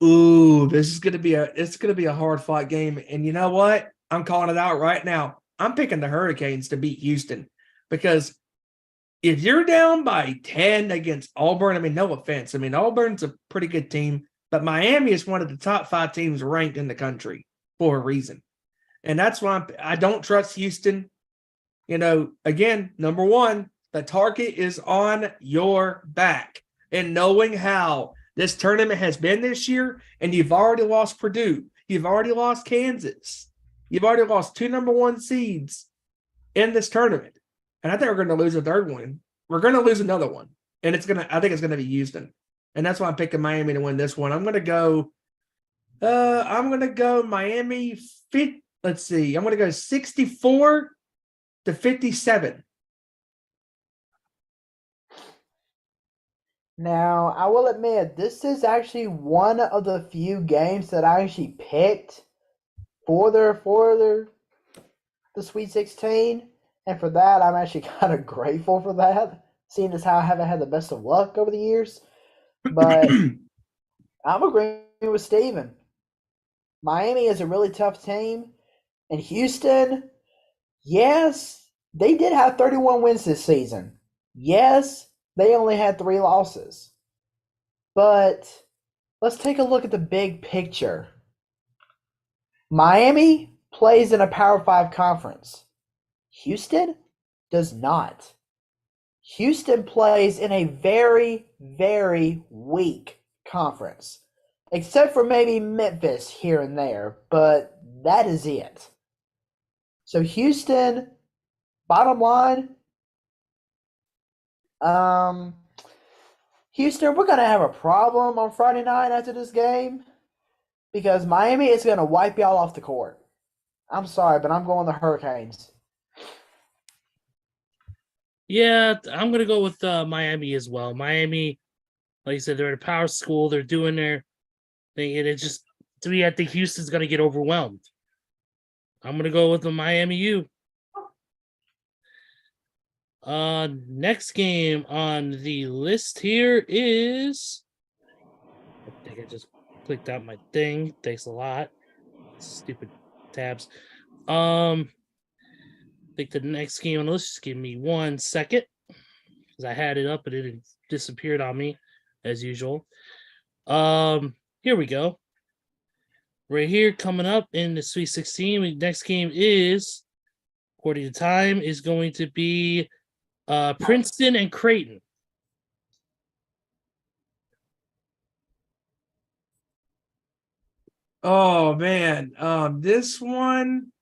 Ooh, it's gonna be a hard fought game. And you know what? I'm calling it out right now. I'm picking the Hurricanes to beat Houston because if you're down by 10 against Auburn, I mean, no offense. I mean, Auburn's a pretty good team, but Miami is one of the top 5 teams ranked in the country for a reason. And that's why I don't trust Houston. You know, again, number one, the target is on your back. And knowing how this tournament has been this year, and you've already lost Purdue, you've already lost Kansas, you've already lost 2 number 1 seeds in this tournament. And I think we're going to lose a third one. We're going to lose another one. And I think it's going to be Houston. And that's why I'm picking Miami to win this one. I'm going to go Miami. Let's see. I'm going to go 64-57. now, I will admit, this is actually one of the few games that I actually picked for the Sweet 16. And for that, I'm actually kind of grateful for that, seeing as how I haven't had the best of luck over the years. But I'm agreeing with Steven. Miami is a really tough team. And Houston, yes, they did have 31 wins this season. Yes, they only had 3 losses. But let's take a look at the big picture. Miami plays in a Power 5 conference. Houston does not. Houston plays in a very, very weak conference, except for maybe Memphis here and there, but that is it. So Houston, bottom line, Houston, we're going to have a problem on Friday night after this game because Miami is going to wipe y'all off the court. I'm sorry, but I'm going the Hurricanes. Yeah, I'm going to go with Miami as well. Miami, like you said, they're at a power school. They're doing their It just to me, I think Houston's going to get overwhelmed. I'm going to go with the Miami U. Next game on the list here is. I think I just clicked out my thing. Thanks a lot. Stupid tabs. I think the next game on the list. Just give me 1 second because I had it up and it disappeared on me as usual. Here we go. Right here, coming up in the Sweet 16. Next game is, according to time, is going to be Princeton and Creighton. Oh man, this one.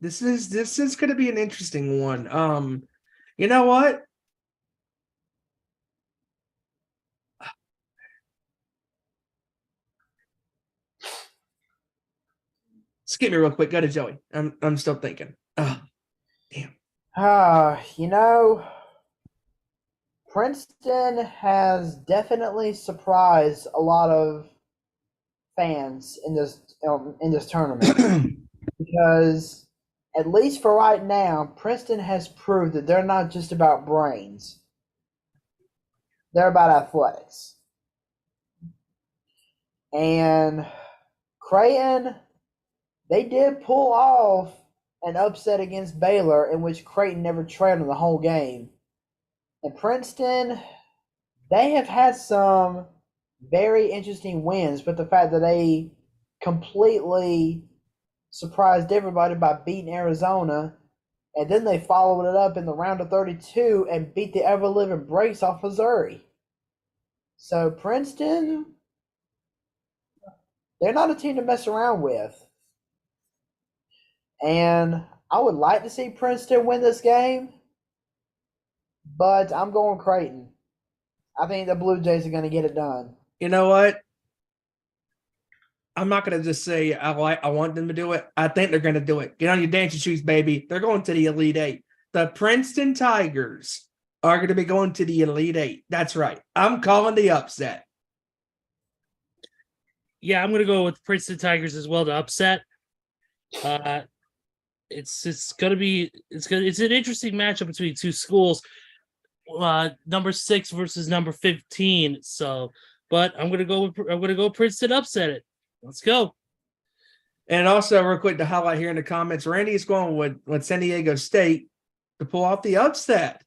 This is going to be an interesting one. You know what? Skip me real quick. Go to Joey. I'm still thinking. Oh, damn. You know, Princeton has definitely surprised a lot of fans in this tournament because, at least for right now, Princeton has proved that they're not just about brains; they're about athletics. And Creighton, they did pull off an upset against Baylor in which Creighton never trailed in the whole game. And Princeton, they have had some very interesting wins, but the fact that they completely surprised everybody by beating Arizona, and then they followed it up in the round of 32 and beat the ever-living brakes off Missouri. So Princeton, they're not a team to mess around with. And I would like to see Princeton win this game, but I'm going Creighton. I think the Blue Jays are going to get it done. You know what? I'm not going to just say I want them to do it. I think they're going to do it. Get on your dancing shoes, baby. They're going to the Elite Eight. The Princeton Tigers are going to be going to the Elite Eight. That's right. I'm calling the upset. Yeah, I'm going to go with Princeton Tigers as well to upset. It's an interesting matchup between two schools. Number 6 versus number 15. So, but I'm gonna go Princeton upset it. Let's go. And also, real quick to highlight here in the comments, Randy is going with San Diego State to pull off the upset.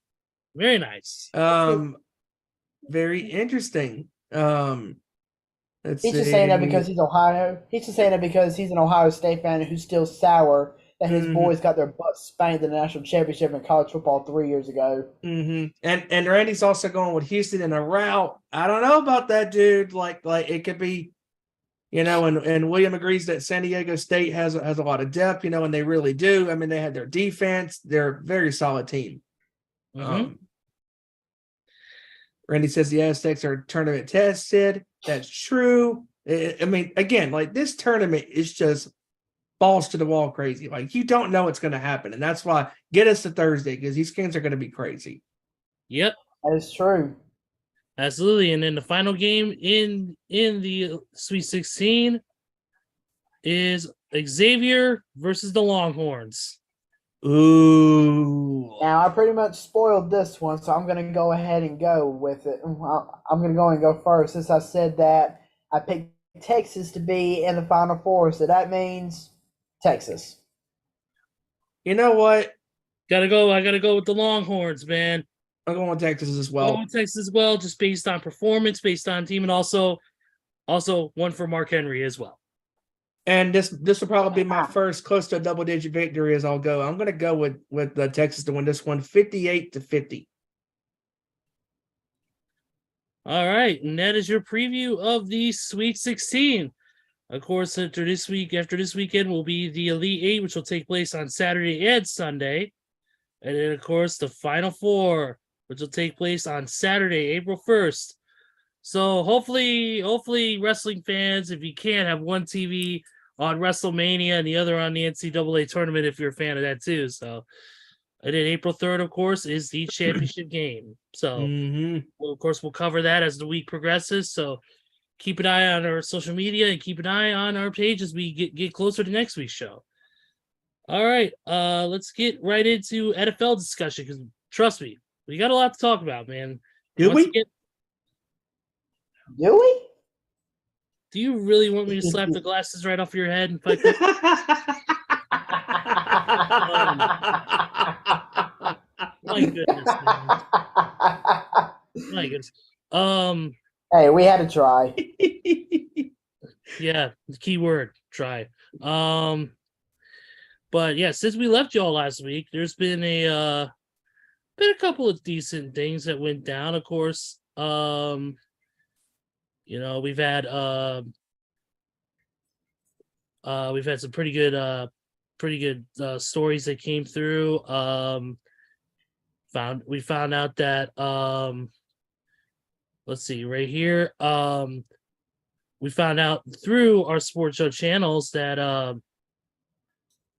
Very nice. Very interesting. He's just saying that because he's Ohio. He's just saying that because he's an Ohio State fan who's still sour that his boys got their butts spanked in the national championship in college football 3 years ago. And Randy's also going with Houston in a rout. I don't know about that, dude. Like it could be, and William agrees that San Diego State has a lot of depth, and they really do. I mean, they had their defense. They're a very solid team. Randy says the Aztecs are tournament tested. That's true. I mean, again, like this tournament is just balls to the wall crazy. Like you don't know what's going to happen. And that's why get us to Thursday because these games are going to be crazy. Yep. That is true. Absolutely. And then the final game in the Sweet 16 is Xavier versus the Longhorns. Ooh. Now, I pretty much spoiled this one, so I'm going to go ahead and go with it. I'm going to go and go first since I said that I picked Texas to be in the Final Four, so that means Texas. You know what? I gotta go with the Longhorns, man. I'm going with Texas as well. Just based on performance, based on team, and also one for Mark Henry as well. And this will probably be my first close to a double-digit victory as I'll go. I'm going to go with Texas to win this one, 58-50. All right, and that is your preview of the Sweet 16. Of course, after this weekend will be the Elite Eight, which will take place on Saturday and Sunday. And then, of course, the Final Four, which will take place on Saturday, April 1st. So hopefully wrestling fans, if you can, have one TV on WrestleMania and the other on the NCAA tournament if you're a fan of that too. So And then April 3rd, of course, is the championship game. So, of course, we'll cover that as the week progresses. So keep an eye on our social media and keep an eye on our page as we get closer to next week's show. All right, let's get right into NFL discussion because trust me, we got a lot to talk about, man. Do we? Do we? Do you really want me to slap the glasses right off your head and fight? My goodness, man. My goodness. Hey, we had to try. Yeah, the key word, try. But yeah, since we left y'all last week, there's been a couple of decent things that went down, of course. We've had some pretty good stories that came through. We found out that let's see right here. We found out through our sports show channels that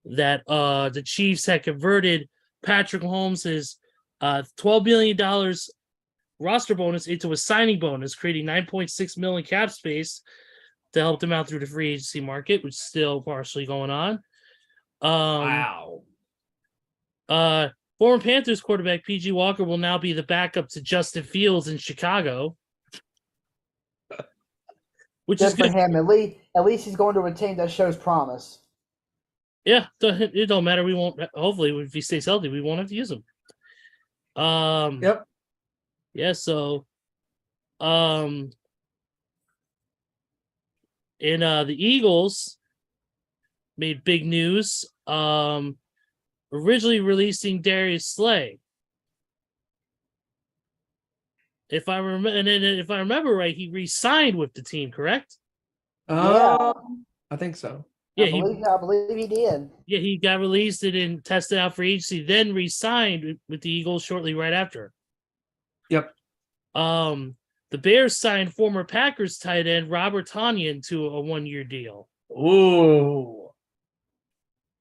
the Chiefs had converted Patrick Mahomes' $12 million roster bonus into a signing bonus, creating $9.6 million cap space to help them out through the free agency market, which is still partially going on. Wow. Former Panthers quarterback PG Walker will now be the backup to Justin Fields in Chicago. Which is Good for good. him. At least he's going to a team that shows promise. Yeah, it don't matter. We won't. Hopefully, if he stays healthy, we won't have to use him. Yep. Yeah. So, and the Eagles made big news. Originally releasing Darius Slay. If I remember right, he re-signed with the team, correct? Yeah. I think so. Yeah, I believe he did. Yeah, he got released and then tested out for agency, then re-signed with the Eagles shortly right after. Yep. The Bears signed former Packers tight end Robert Tonyan to a 1-year deal. Ooh.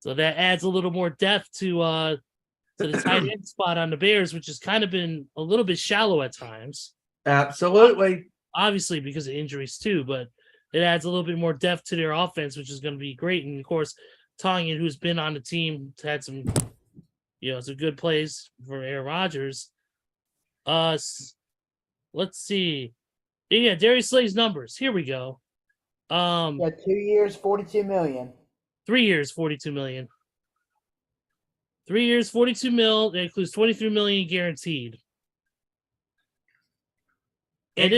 So that adds a little more depth to the tight end spot on the Bears, which has kind of been a little bit shallow at times. Absolutely. Obviously because of injuries too, but it adds a little bit more depth to their offense, which is going to be great. And of course, Tonyan, who's been on the team, had some good plays for Aaron Rodgers. Let's see. Yeah, Darius Slay's numbers. Here we go. 2 years, $42 million. 3 years, $42 million. 3 years, $42 million. That includes $23 million guaranteed. And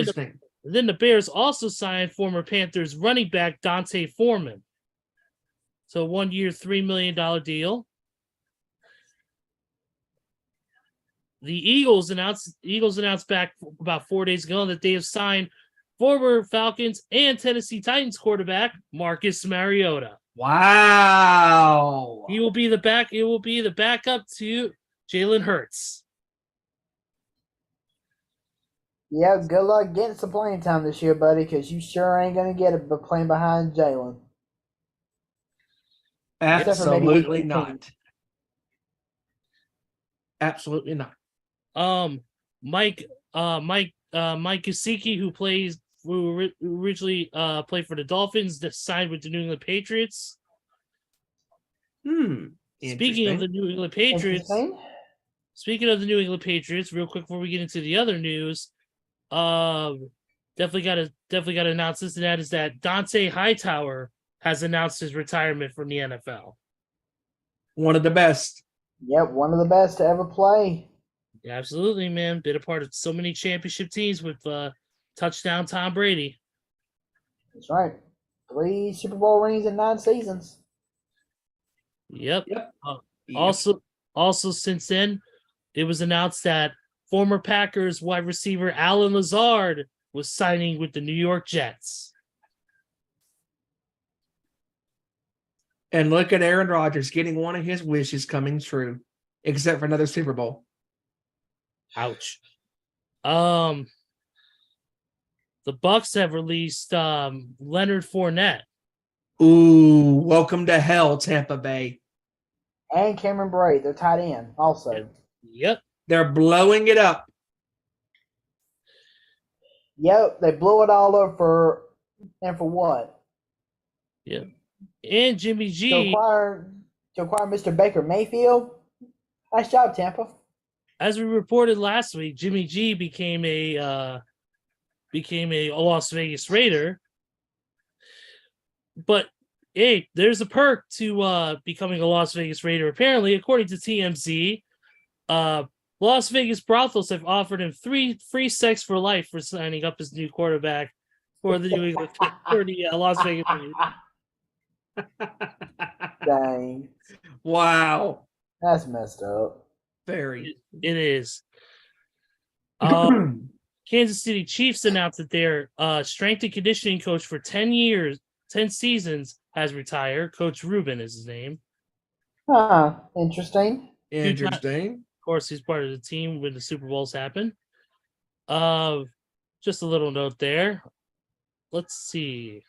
then the Bears also signed former Panthers running back Dante Foreman. So 1 year, $3 million deal. The Eagles announced back about 4 days ago that they have signed former Falcons and Tennessee Titans quarterback Marcus Mariota. Wow. It will be the backup to Jalen Hurts. Yeah, good luck getting some playing time this year, buddy, because you sure ain't going to get it but playing behind Jalen. Absolutely not. Absolutely not. Mike Gesicki, who originally played for the Dolphins, that signed with the New England Patriots. Speaking of the New England Patriots, real quick before we get into the other news, definitely gotta announce this, and that is that Dante Hightower has announced his retirement from the NFL. One of the best. Yep, one of the best to ever play. Yeah, absolutely, man. Been a part of so many championship teams with touchdown Tom Brady. That's right. 3 Super Bowl rings in 9 seasons. Yep. Also, since then, it was announced that former Packers wide receiver Alan Lazard was signing with the New York Jets. And look at Aaron Rodgers getting one of his wishes coming true, except for another Super Bowl. Ouch. The Bucks have released Leonard Fournette. Ooh, welcome to hell, Tampa Bay. And Cameron Braid, they're tight end also. Yep. They're blowing it up. Yep, they blew it all up for what? Yep. And Jimmy To G, acquire Mr. Baker Mayfield. Nice job, Tampa. as we reported last week, Jimmy G became a Las Vegas Raider. But hey, there's a perk to becoming a Las Vegas Raider. Apparently, according to TMZ, Las Vegas brothels have offered him 3 free sex for life for signing up as new quarterback for the New England for the Las Vegas Raiders. Dang, Wow. that's messed up. Very. It is. Kansas City Chiefs announced that their strength and conditioning coach for 10 seasons has retired. Coach Ruben is his name. Huh, interesting. Interesting. Of course, he's part of the team when the Super Bowls happen. Just a little note there. Let's see.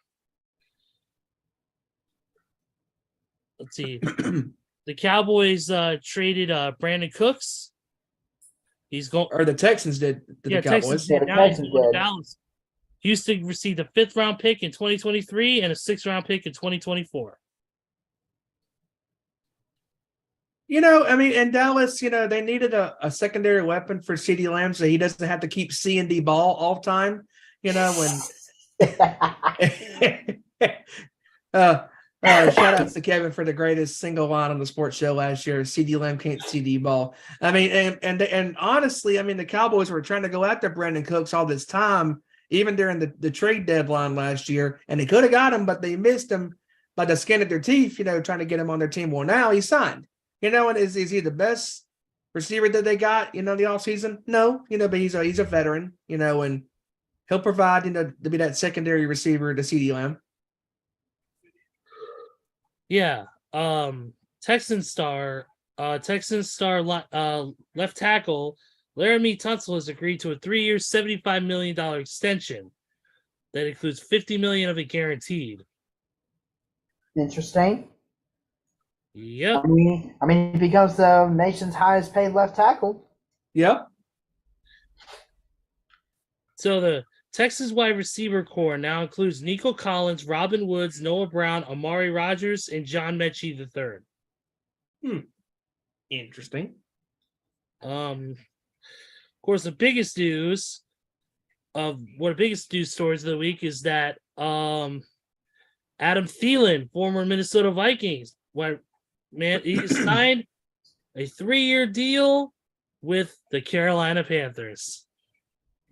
The Cowboys traded Brandon Cooks. He's going. Or the Texans did to the Cowboys. Texans did. Yeah, the Now he's Texans going to did. Dallas. Houston received a 5th round pick in 2023 and a 6th round pick in 2024. I mean, in Dallas, they needed a secondary weapon for CeeDee Lamb so he doesn't have to keep C&D ball all the time. When shout out to Kevin for the greatest single line on the sports show last year. CeeDee Lamb can't CD ball. I mean, and honestly, I mean, the Cowboys were trying to go after Brandon Cooks all this time, even during the trade deadline last year, and they could have got him, but they missed him by the skin of their teeth, trying to get him on their team. Well, now he's signed. And is he the best receiver that they got, the offseason? No, but he's a veteran, and he'll provide, to be that secondary receiver to CeeDee Lamb. Yeah. Texan star left tackle Laramie Tunsil has agreed to a 3-year, $75 million extension that includes $50 million of it guaranteed. Interesting. Yep. I mean, he becomes the nation's highest paid left tackle. Yep. So the Texas wide receiver core now includes Nico Collins, Robin Woods, Noah Brown, Amari Rogers, and John Mechie III. Interesting. Of course, the biggest news stories of the week is that Adam Thielen, former Minnesota Vikings, he signed a 3-year deal with the Carolina Panthers.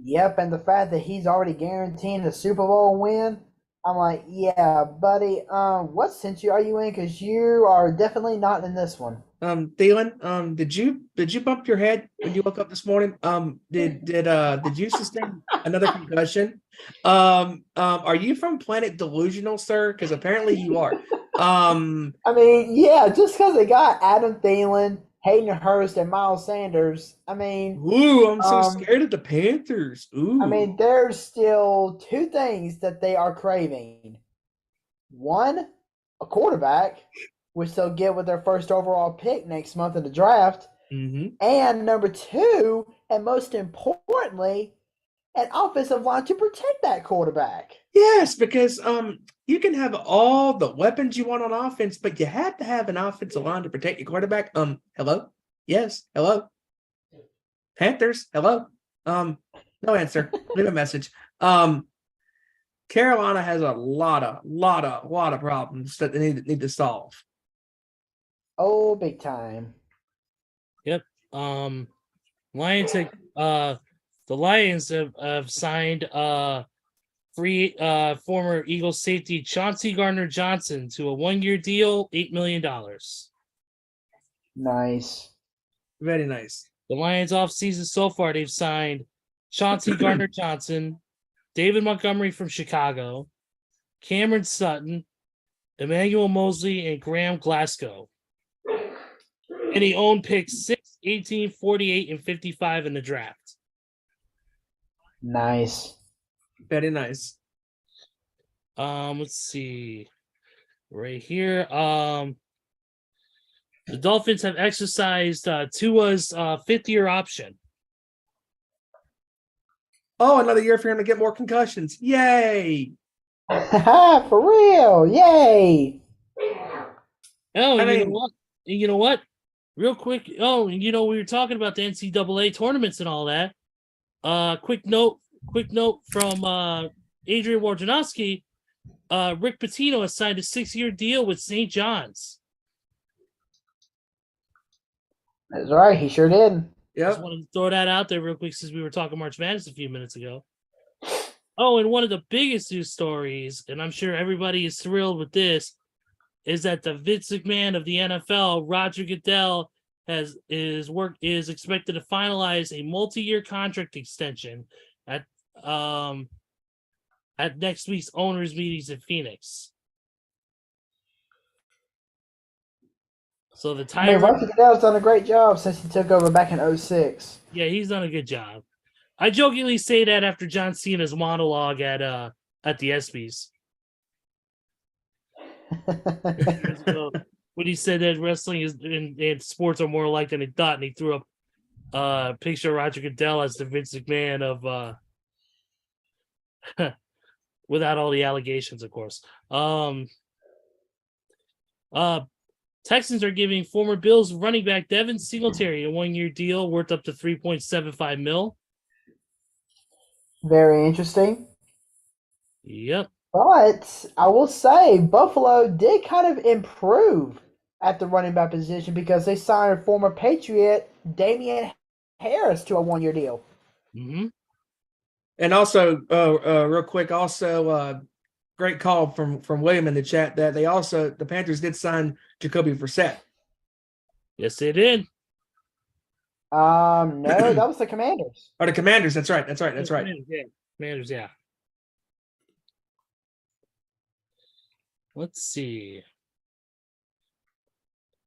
Yep, and the fact that he's already guaranteeing the Super Bowl win, I'm like, yeah, buddy. What century are you in? Because you are definitely not in this one. Thielen, did you bump your head when you woke up this morning? Did you sustain another concussion? Are you from Planet Delusional, sir? Because apparently you are. I mean, yeah, just because they got Adam Thielen, Hayden Hurst, and Miles Sanders. I mean, ooh, I'm so scared of the Panthers. Ooh. I mean, there's still 2 things that they are craving. 1, a quarterback, which they'll get with their first overall pick next month in the draft. Mm-hmm. And number 2, and most importantly, an offensive line to protect that quarterback. Yes, because you can have all the weapons you want on offense, but you have to have an offensive line to protect your quarterback. Hello? Yes, hello. Panthers, hello. No answer. Leave a message. Carolina has a lot of problems that they need to solve. Oh, big time. Yep. Lions the Lions have signed free former Eagles safety Chauncey Gardner-Johnson to a 1-year deal, $8 million. Nice. Very nice. The Lions offseason so far, they've signed Chauncey Gardner-Johnson, David Montgomery from Chicago, Cameron Sutton, Emmanuel Mosley, and Graham Glasgow. And he owned picks 6, 18, 48, and 55 in the draft. Nice. Very nice. Let's see. Right here. The Dolphins have exercised Tua's fifth-year option. Oh, another year for him to get more concussions. Yay! For real. Yay. Oh, I you know mean- what? You know what? Real quick. Oh, we were talking about the NCAA tournaments and all that. Quick note from Adrian Wojnarowski. Rick Pitino has signed a 6-year deal with St. John's. That's right. He sure did. Just Yep. wanted to throw that out there real quick since we were talking March Madness a few minutes ago. Oh, and one of the biggest news stories, and I'm sure everybody is thrilled with this, is that the Vince McMahon of the NFL, Roger Goodell, is expected to finalize a multi-year contract extension at next week's owners' meetings in Phoenix. So the I mean, Tyrant, Roger Goodell's done a great job since he took over back in 06. yeah, he's done a good job. I jokingly say that after John Cena's monologue at the ESPYs. Years ago, when he said that wrestling is and sports are more alike than he thought, and he threw up a picture of Roger Goodell as the Vince McMahon of without all the allegations, of course. Texans are giving former Bills running back Devin Singletary a 1-year deal worth up to $3.75 million. Very interesting. Yep. But I will say Buffalo did kind of improve at the running back position because they signed former Patriot Damian Harris to a 1-year deal. Mm-hmm. And also, real quick, great call from William in the chat that the Panthers did sign Jacoby Brissett. Yes, they did. No, that was the Commanders. Or the Commanders. That's right. Commanders, yeah. Commanders, yeah. Let's see.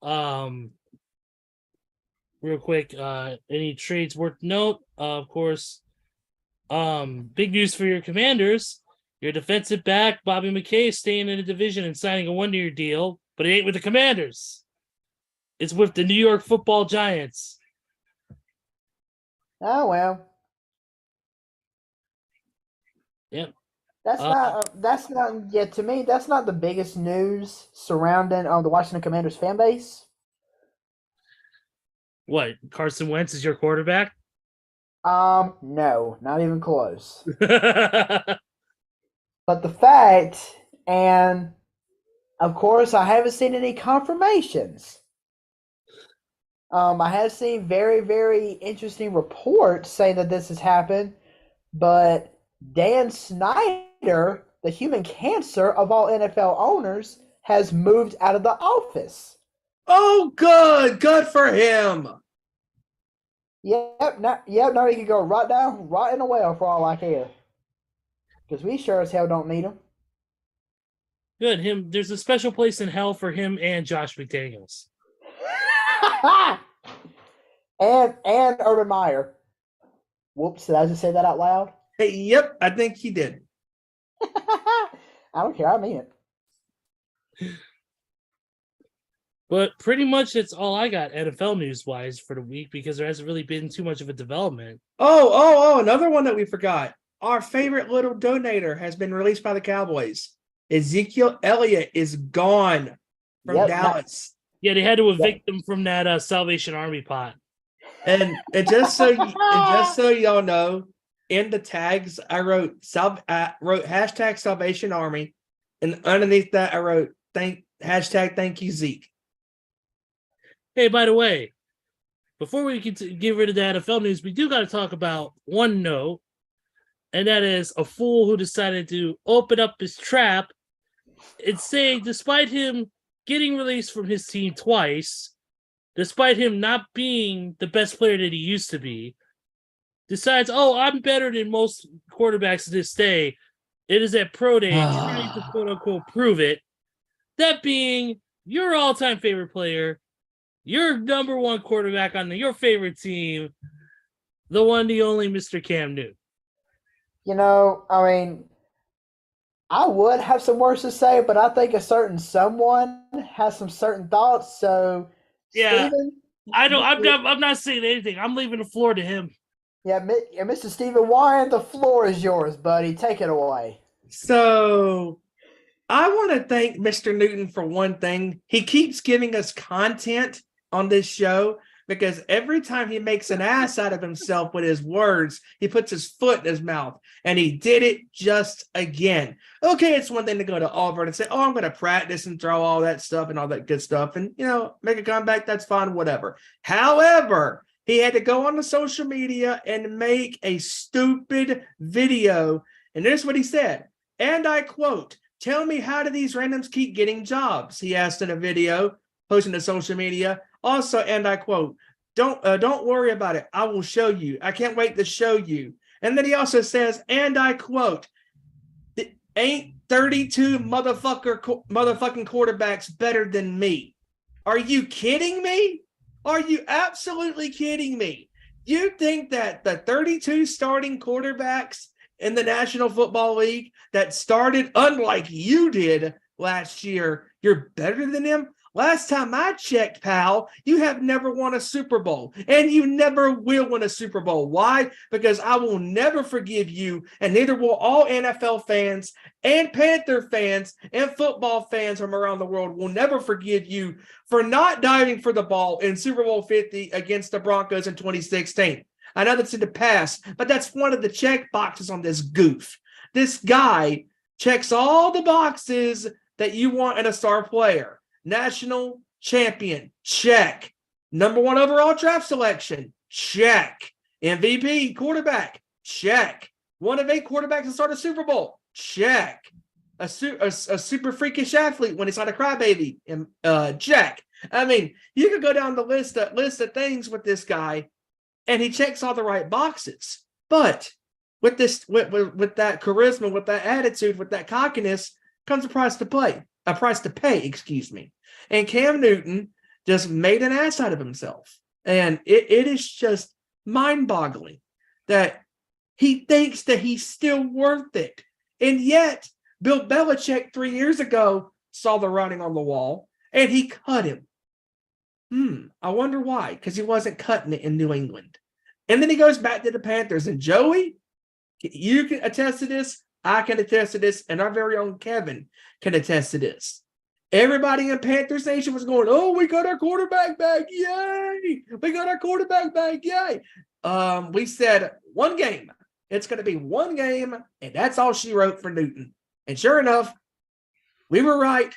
Real quick, any trades worth note? Of course, big news for your Commanders. Your defensive back, Bobby McKay, is staying in the division and signing a 1-year deal, but it ain't with the Commanders. It's with the New York Football Giants. Oh, well. Yep. That's not yet to me. That's not the biggest news surrounding the Washington Commanders fan base. What? Carson Wentz is your quarterback? No, not even close. But the fact, and of course, I haven't seen any confirmations. I have seen very, very interesting reports saying that this has happened, but Dan Snyder, the human cancer of all NFL owners, has moved out of the office. Oh, good for him. Now he can go right down, right in the well for all I care. Because we sure as hell don't need him. Good. There's a special place in hell for him and Josh McDaniels. and Urban Meyer. Whoops, did I just say that out loud? Hey, yep, I think he did. I don't care, I mean it. But pretty much that's all I got NFL news-wise for the week because there hasn't really been too much of a development. Oh, another one that we forgot. Our favorite little donator has been released by the Cowboys. Ezekiel Elliott is gone from Dallas. Yeah, they had to evict him from that Salvation Army pot. And just so y'all know, in the tags, I wrote hashtag Salvation Army, and underneath that I wrote hashtag thank you Zeke. Hey, by the way, before we get rid of the NFL news, we do got to talk about one note, and that is a fool who decided to open up his trap and say, despite him getting released from his team twice, despite him not being the best player that he used to be, decides, I'm better than most quarterbacks this day. It is at Pro Day trying to quote-unquote prove it. That being your all-time favorite player, your number one quarterback on your favorite team, the one, the only Mr. Cam Newton. You know, I mean, I would have some words to say, but I think a certain someone has some certain thoughts. So Yeah. Steven? I don't. I'm not saying anything. I'm leaving the floor to him. Yeah, Mr. Stephen Wyand, the floor is yours, buddy. Take it away. So I want to thank Mr. Newton for one thing. He keeps giving us content on this show because every time he makes an ass out of himself with his words, he puts his foot in his mouth. And he did it just again. Okay, it's one thing to go to Auburn and say, oh, I'm going to practice and throw all that stuff and all that good stuff and, make a comeback. That's fine, whatever. However, he had to go on the social media and make a stupid video. And here's what he said. And I quote, "Tell me, how do these randoms keep getting jobs?" He asked in a video posted to social media. Also, and I quote, don't worry about it. I will show you. I can't wait to show you." And then he also says, and I quote, "Ain't 32 motherfucking quarterbacks better than me?" Are you kidding me? Are you absolutely kidding me? You think that the 32 starting quarterbacks in the National Football League that started unlike you did last year, you're better than them? Last time I checked, pal, you have never won a Super Bowl, and you never will win a Super Bowl. Why? Because I will never forgive you, and neither will all NFL fans and Panther fans and football fans from around the world will never forgive you for not diving for the ball in Super Bowl 50 against the Broncos in 2016. I know that's in the past, but that's one of the check boxes on this goof. This guy checks all the boxes that you want in a star player. National champion, check. Number 1 overall draft selection, check. MVP quarterback, check. One of 8 quarterbacks to start a Super Bowl, check. A super freakish athlete when he's not a crybaby, check. I mean, you could go down the list of things with this guy, and he checks all the right boxes. But with this, with that charisma, with that attitude, with that cockiness, comes a price to pay. And Cam Newton just made an ass out of himself. And it is just mind-boggling that he thinks that he's still worth it. And yet, Bill Belichick 3 years ago saw the writing on the wall, and he cut him. I wonder why, because he wasn't cutting it in New England. And then he goes back to the Panthers. And Joey, you can attest to this. I can attest to this, and our very own Kevin can attest to this. Everybody in Panthers Nation was going, "Oh, we got our quarterback back. Yay! We got our quarterback back. Yay!" We said one game. It's going to be one game, and that's all she wrote for Newton. And sure enough, we were right.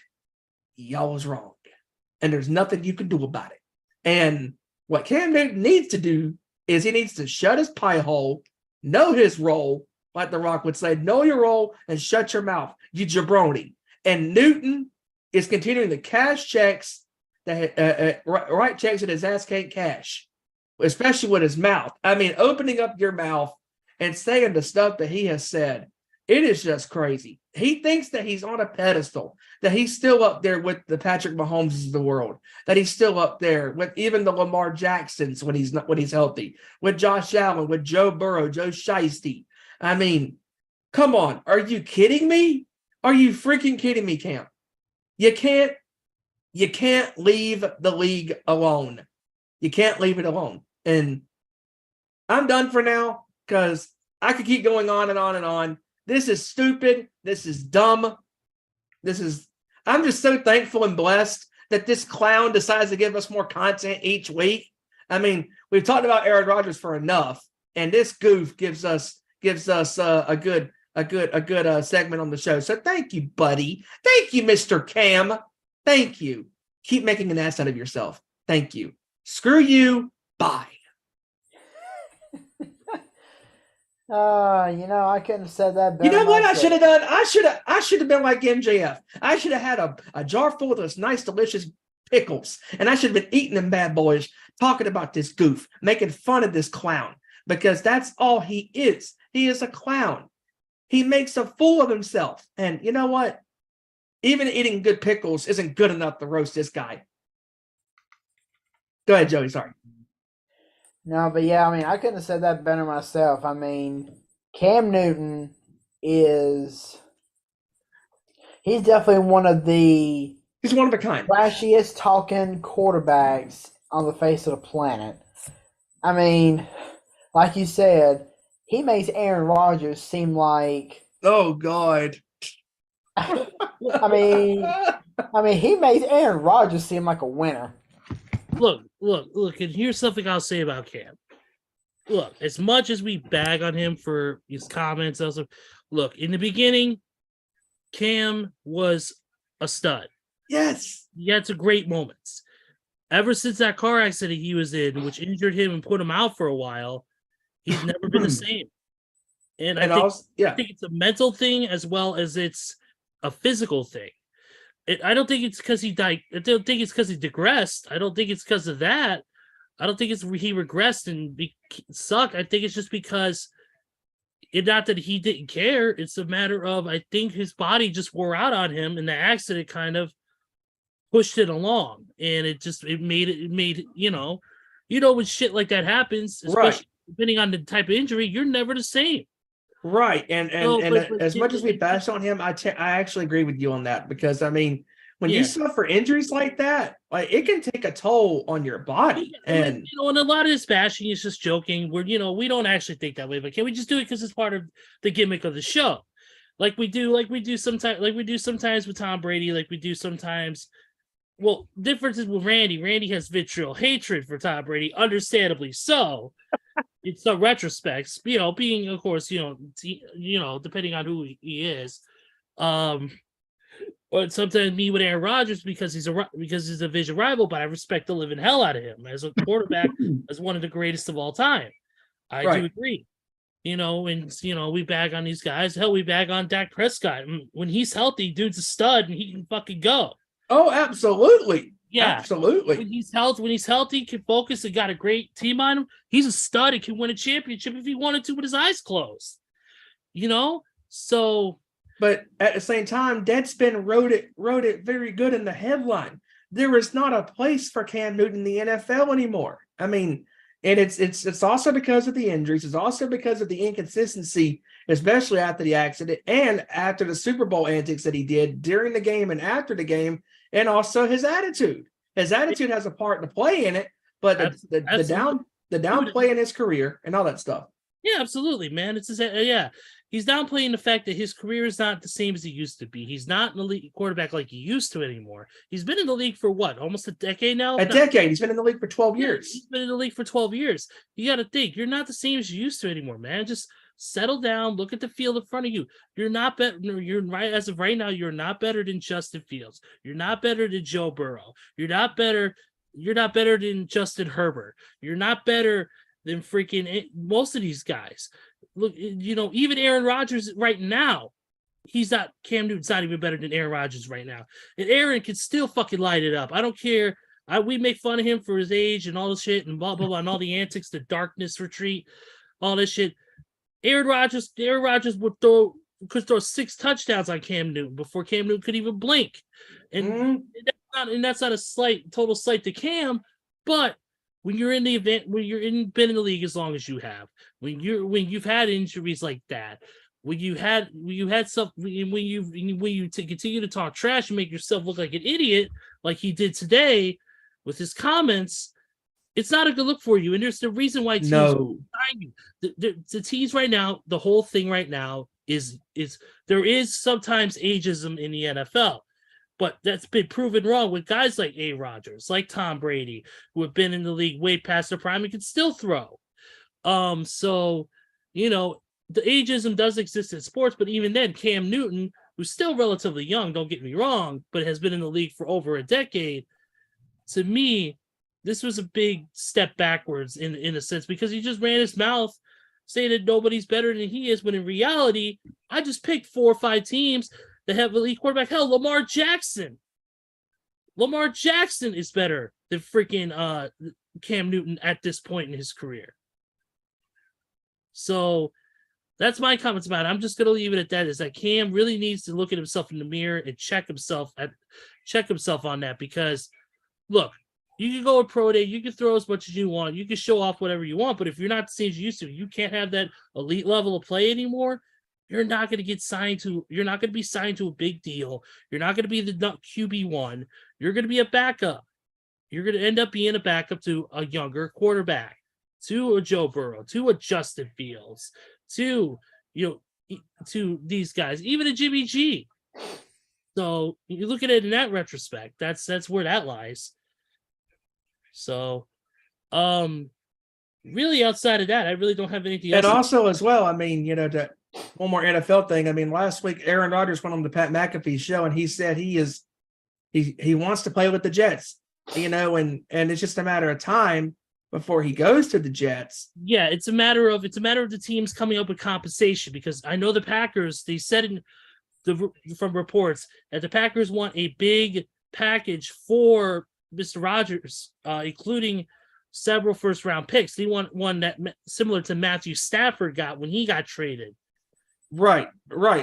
Y'all was wrong. And there's nothing you can do about it. And what Cam Newton needs to do is he needs to shut his pie hole, know his role, like The Rock would say, know your role and shut your mouth, you jabroni. And Newton is continuing to cash checks, that write checks that his ass can't cash, especially with his mouth. I mean, opening up your mouth and saying the stuff that he has said, it is just crazy. He thinks that he's on a pedestal, that he's still up there with the Patrick Mahomes of the world, that he's still up there with even the Lamar Jacksons when he's healthy, with Josh Allen, with Joe Burrow, Joe Shiesty. I mean, come on. Are you kidding me? Are you freaking kidding me, Cam? You can't leave the league alone. You can't leave it alone. And I'm done for now because I could keep going on and on and on. This is stupid. This is dumb. I'm just so thankful and blessed that this clown decides to give us more content each week. I mean, we've talked about Aaron Rodgers for enough, and this goof gives us a good segment on the show. So thank you, buddy. Thank you, Mr. Cam. Thank you. Keep making an ass out of yourself. Thank you. Screw you. Bye. I couldn't have said that better. You know what I myself. should have done? I should have been like MJF. I should have had a jar full of those nice, delicious pickles, and I should have been eating them bad boys, talking about this goof, making fun of this clown, because that's all he is. He is a clown. He makes a fool of himself. And you know what? Even eating good pickles isn't good enough to roast this guy. Go ahead, Joey. Sorry. No, but yeah, I mean, I couldn't have said that better myself. I mean, Cam Newton he's definitely one of the He's one of a kind. flashiest talking quarterbacks on the face of the planet. I mean, like you said, he makes Aaron Rodgers seem like. Oh God. I mean, he makes Aaron Rodgers seem like a winner. Look, and here's something I'll say about Cam. Look, as much as we bag on him for his comments, also, look, in the beginning, Cam was a stud. Yes. He had some great moments. Ever since that car accident he was in, which injured him and put him out for a while, he's never been the same. And I think it's a mental thing as well as it's a physical thing. I don't think it's because he died. I don't think it's because he digressed. I don't think it's because of that. I don't think it's he regressed and sucked. I think it's just because not that he didn't care. It's a matter of I think his body just wore out on him, and the accident kind of pushed it along, and it made when shit like that happens, especially depending on the type of injury, you're never the same. Right, and as much as we bash on him, I actually agree with you on that, because I mean, when you suffer injuries like that, like it can take a toll on your body. And and a lot of this bashing is just joking. We don't actually think that way, but can we just do it because it's part of the gimmick of the show, like we do sometimes with Tom Brady, like we do sometimes. Well, differences with Randy. Randy has vitriol hatred for Tom Brady, understandably so. It's a retrospect, being of course, depending on who he is. But sometimes me with Aaron Rodgers because he's a division rival, but I respect the living hell out of him as a quarterback, as one of the greatest of all time. I do agree. We bag on these guys. Hell, we bag on Dak Prescott. When he's healthy, dude's a stud and he can fucking go. Oh, absolutely. Yeah, absolutely. When he's healthy, can focus and got a great team on him. He's a stud and can win a championship if he wanted to with his eyes closed. So. But at the same time, Deadspin wrote it very good in the headline. There is not a place for Cam Newton in the NFL anymore. I mean, and it's also because of the injuries. It's also because of the inconsistency, especially after the accident and after the Super Bowl antics that he did during the game and after the game. And also his attitude. His attitude has a part to play in it, but the downplay in his career and all that stuff. Yeah, absolutely, man. It's he's downplaying the fact that his career is not the same as it used to be. He's not an elite quarterback like he used to anymore. He's been in the league for what? Almost a decade now? Decade. He's been in the league for 12 years. He's been in the league for 12 years. You got to think, you're not the same as you used to anymore, man. Just settle down, look at the field in front of you. You're not better. As of right now, you're not better than Justin Fields. You're not better than Joe Burrow. You're not better than Justin Herbert. You're not better than freaking most of these guys. Look, even Aaron Rodgers right now, Cam Newton's not even better than Aaron Rodgers right now. And Aaron can still fucking light it up. I don't care. We make fun of him for his age and all this shit and blah, blah, blah, and all the antics, the darkness retreat, all this shit. Aaron Rodgers could throw 6 touchdowns on Cam Newton before Cam Newton could even blink. And that's not a total slight to Cam, but when you're in the event, been in the league as long as you have, when you've had injuries like that, when you continue to talk trash and make yourself look like an idiot, like he did today with his comments, it's not a good look for you. And there's the reason why teams sign you. The teams right now, the whole thing right now is there is sometimes ageism in the NFL. But that's been proven wrong with guys like A. Rodgers, like Tom Brady, who have been in the league way past their prime and can still throw. So, the ageism does exist in sports, but even then, Cam Newton, who's still relatively young, don't get me wrong, but has been in the league for over a decade, to me, this was a big step backwards in a sense, because he just ran his mouth saying that nobody's better than he is, when in reality, I just picked 4 or 5 teams that have elite quarterback. Hell, Lamar Jackson is better than freaking Cam Newton at this point in his career. So that's my comments about it. I'm just going to leave it at that, is that Cam really needs to look at himself in the mirror and check himself on that, because look, you can go a pro day, you can throw as much as you want, you can show off whatever you want, but if you're not the same as you used to, you can't have that elite level of play anymore. you're not going to be signed to a big deal. You're not going to be the QB1. You're going to be a backup. You're going to end up being a backup to a younger quarterback, to a Joe Burrow, to a Justin Fields, to these guys, even a Jimmy G. So you look at it in that retrospect. That's where that lies. So, really, outside of that, I really don't have anything else. And also, as well, I mean, one more NFL thing. I mean, last week Aaron Rodgers went on the Pat McAfee show, and he said he wants to play with the Jets. And it's just a matter of time before he goes to the Jets. Yeah, it's a matter of the teams coming up with compensation, because I know the Packers, they said from reports that the Packers want a big package for Mr. Rodgers, including several first-round picks. They want one that similar to Matthew Stafford got when he got traded. Right.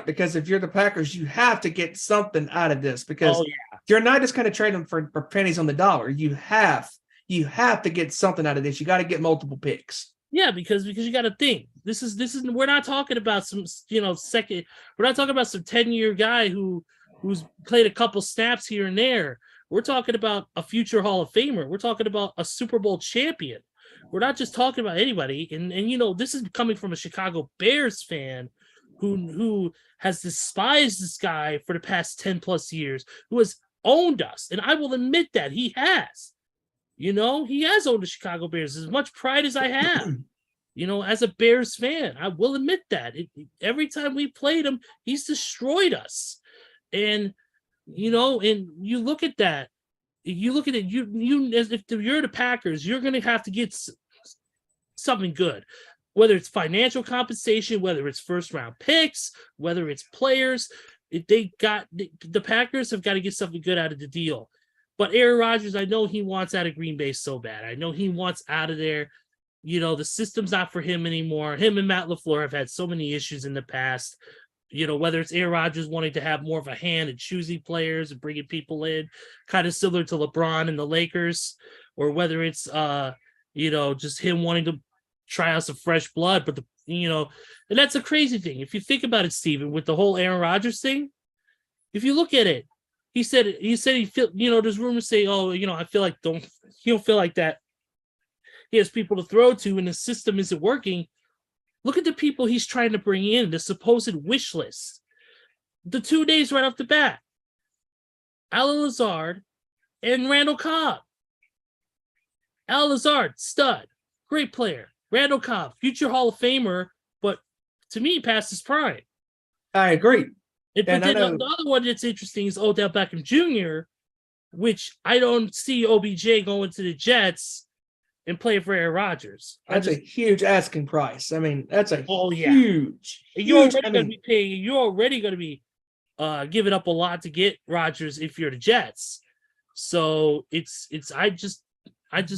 Because if you're the Packers, you have to get something out of this, because you're not just going to trade them for pennies on the dollar. You have to get something out of this. You got to get multiple picks. Yeah, because you got to think. This is we're not talking about some second. We're not talking about some 10-year guy who's played a couple snaps here and there. We're talking about a future Hall of Famer. We're talking about a Super Bowl champion. We're not just talking about anybody. And this is coming from a Chicago Bears fan who has despised this guy for the past 10 plus years, who has owned us. And I will admit that he has. He has owned the Chicago Bears as much pride as I have. As a Bears fan, I will admit that. Every time we played him, he's destroyed us. And and you look at that. You look at it. As if you're the Packers, you're going to have to get something good, whether it's financial compensation, whether it's first-round picks, whether it's players. The Packers have got to get something good out of the deal. But Aaron Rodgers, I know he wants out of Green Bay so bad. I know he wants out of there. The system's not for him anymore. Him and Matt LaFleur have had so many issues in the past. Whether it's Aaron Rodgers wanting to have more of a hand in choosing players and bringing people in, kind of similar to LeBron and the Lakers, or whether it's just him wanting to try out some fresh blood. But and that's a crazy thing. If you think about it, Steven, with the whole Aaron Rodgers thing, if you look at it, he said he feel there's rumors say, I feel like he don't feel like that. He has people to throw to, and the system isn't working. Look at the people he's trying to bring in, the supposed wish list. The 2 days right off the bat. Alan Lazard and Randall Cobb. Alan Lazard, stud, great player. Randall Cobb, future Hall of Famer, but to me, past his prime. I agree. But then the other one that's interesting is Odell Beckham Jr., which I don't see OBJ going to the Jets and playing for Aaron Rodgers. That's a huge asking price. I mean, that's a huge. You're already going to be giving up a lot to get Rodgers if you're the Jets. So I just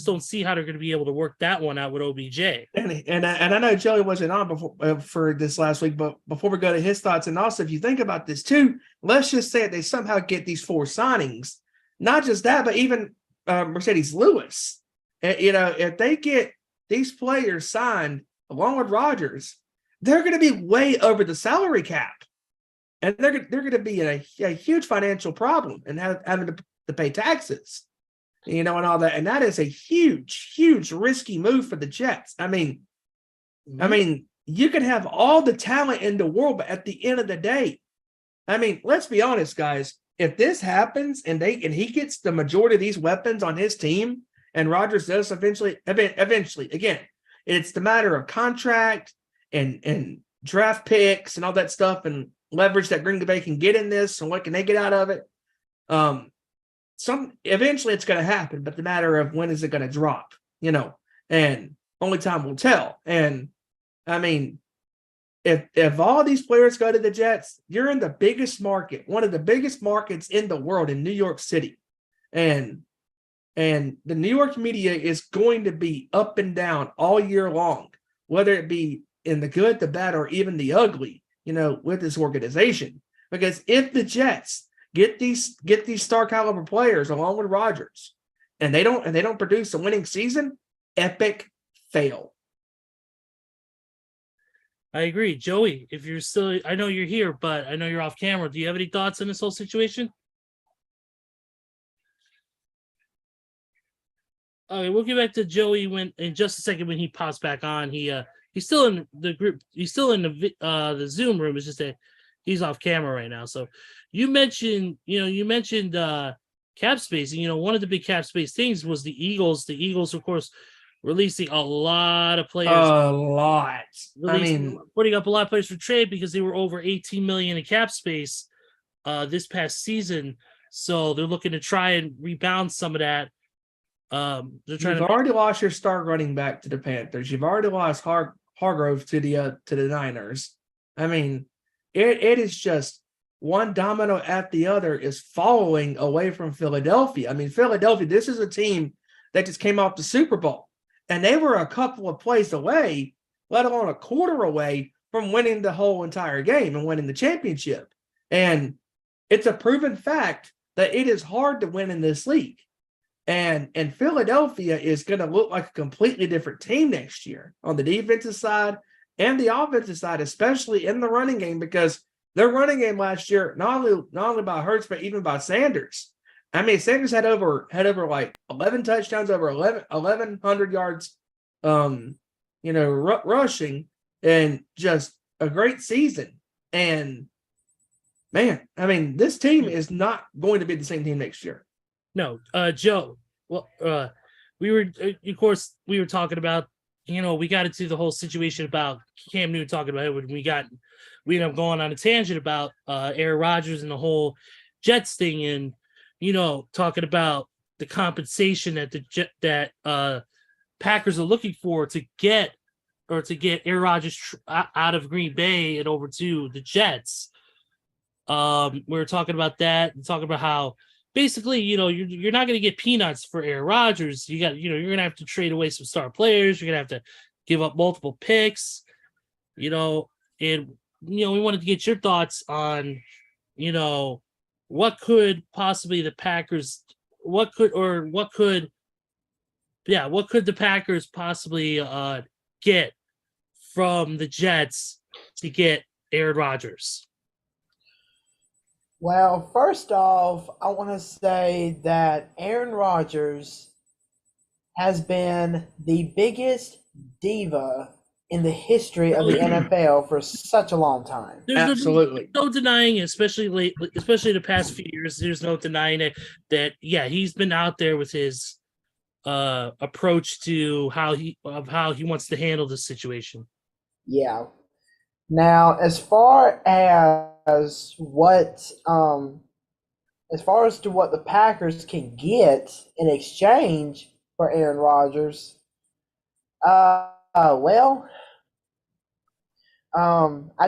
don't see how they're going to be able to work that one out with OBJ. And I know Joey wasn't on before for this last week, but before we go to his thoughts, and also if you think about this too, let's just say they somehow get these 4 signings. Not just that, but even Mercedes Lewis. If they get these players signed along with Rodgers, they're going to be way over the salary cap, and they're going to be in a huge financial problem and having to pay taxes, and all that. And that is a huge, huge risky move for the Jets. I mean, you can have all the talent in the world, but at the end of the day, let's be honest, guys. If this happens and he gets the majority of these weapons on his team, and Rodgers does eventually, again, it's the matter of contract and draft picks and all that stuff and leverage that Green Bay can get in this and what can they get out of it. Eventually it's going to happen, but the matter of when is it going to drop, and only time will tell. And if all these players go to the Jets, you're in the biggest market, one of the biggest markets in the world, in New York City. And the New York media is going to be up and down all year long, whether it be in the good, the bad, or even the ugly, with this organization. Because if the Jets get these star caliber players along with Rodgers, and they don't produce a winning season, epic fail. I agree. Joey, if you're still, I know you're here, but I know you're off camera. Do you have any thoughts on this whole situation? Okay, we'll get back to Joey in just a second when he pops back on. He's still in the group. He's still in the Zoom room. It's just that he's off camera right now. So you mentioned cap space, and one of the big cap space things was the Eagles. The Eagles, of course, releasing a lot of players. A lot. Putting up a lot of players for trade because they were over 18 million in cap space this past season. So they're looking to try and rebound some of that. You've already lost your star running back to the Panthers. You've already lost Hargrove to the Niners. I mean, it is just one domino at the other is following away from Philadelphia. I mean, Philadelphia, this is a team that just came off the Super Bowl, and they were a couple of plays away, let alone a quarter away from winning the whole entire game and winning the championship. And it's a proven fact that it is hard to win in this league. And Philadelphia is going to look like a completely different team next year on the defensive side and the offensive side, especially in the running game, because their running game last year, not only by Hurts, but even by Sanders. I mean, Sanders had over like 11 touchdowns, over 1,100 yards, rushing, and just a great season. And man, I mean, this team is not going to be the same team next year. No, Joe. Well, we were talking about, we got into the whole situation about Cam Newton talking about it when we ended up going on a tangent about Aaron Rodgers and the whole Jets thing, and talking about the compensation that Packers are looking for to get Aaron Rodgers out of Green Bay and over to the Jets. We were talking about that and talking about how basically, you're not going to get peanuts for Aaron Rodgers. You're going to have to trade away some star players. You're going to have to give up multiple picks, and we wanted to get your thoughts on, what could possibly the Packers, what could the Packers possibly get from the Jets to get Aaron Rodgers? Well, first off, I want to say that Aaron Rodgers has been the biggest diva in the history of the NFL for such a long time. Absolutely. No denying it, especially the past few years. There's no denying it that he's been out there with his approach to how he wants to handle this situation. Yeah. Now, as far as what the Packers can get in exchange for Aaron Rodgers, I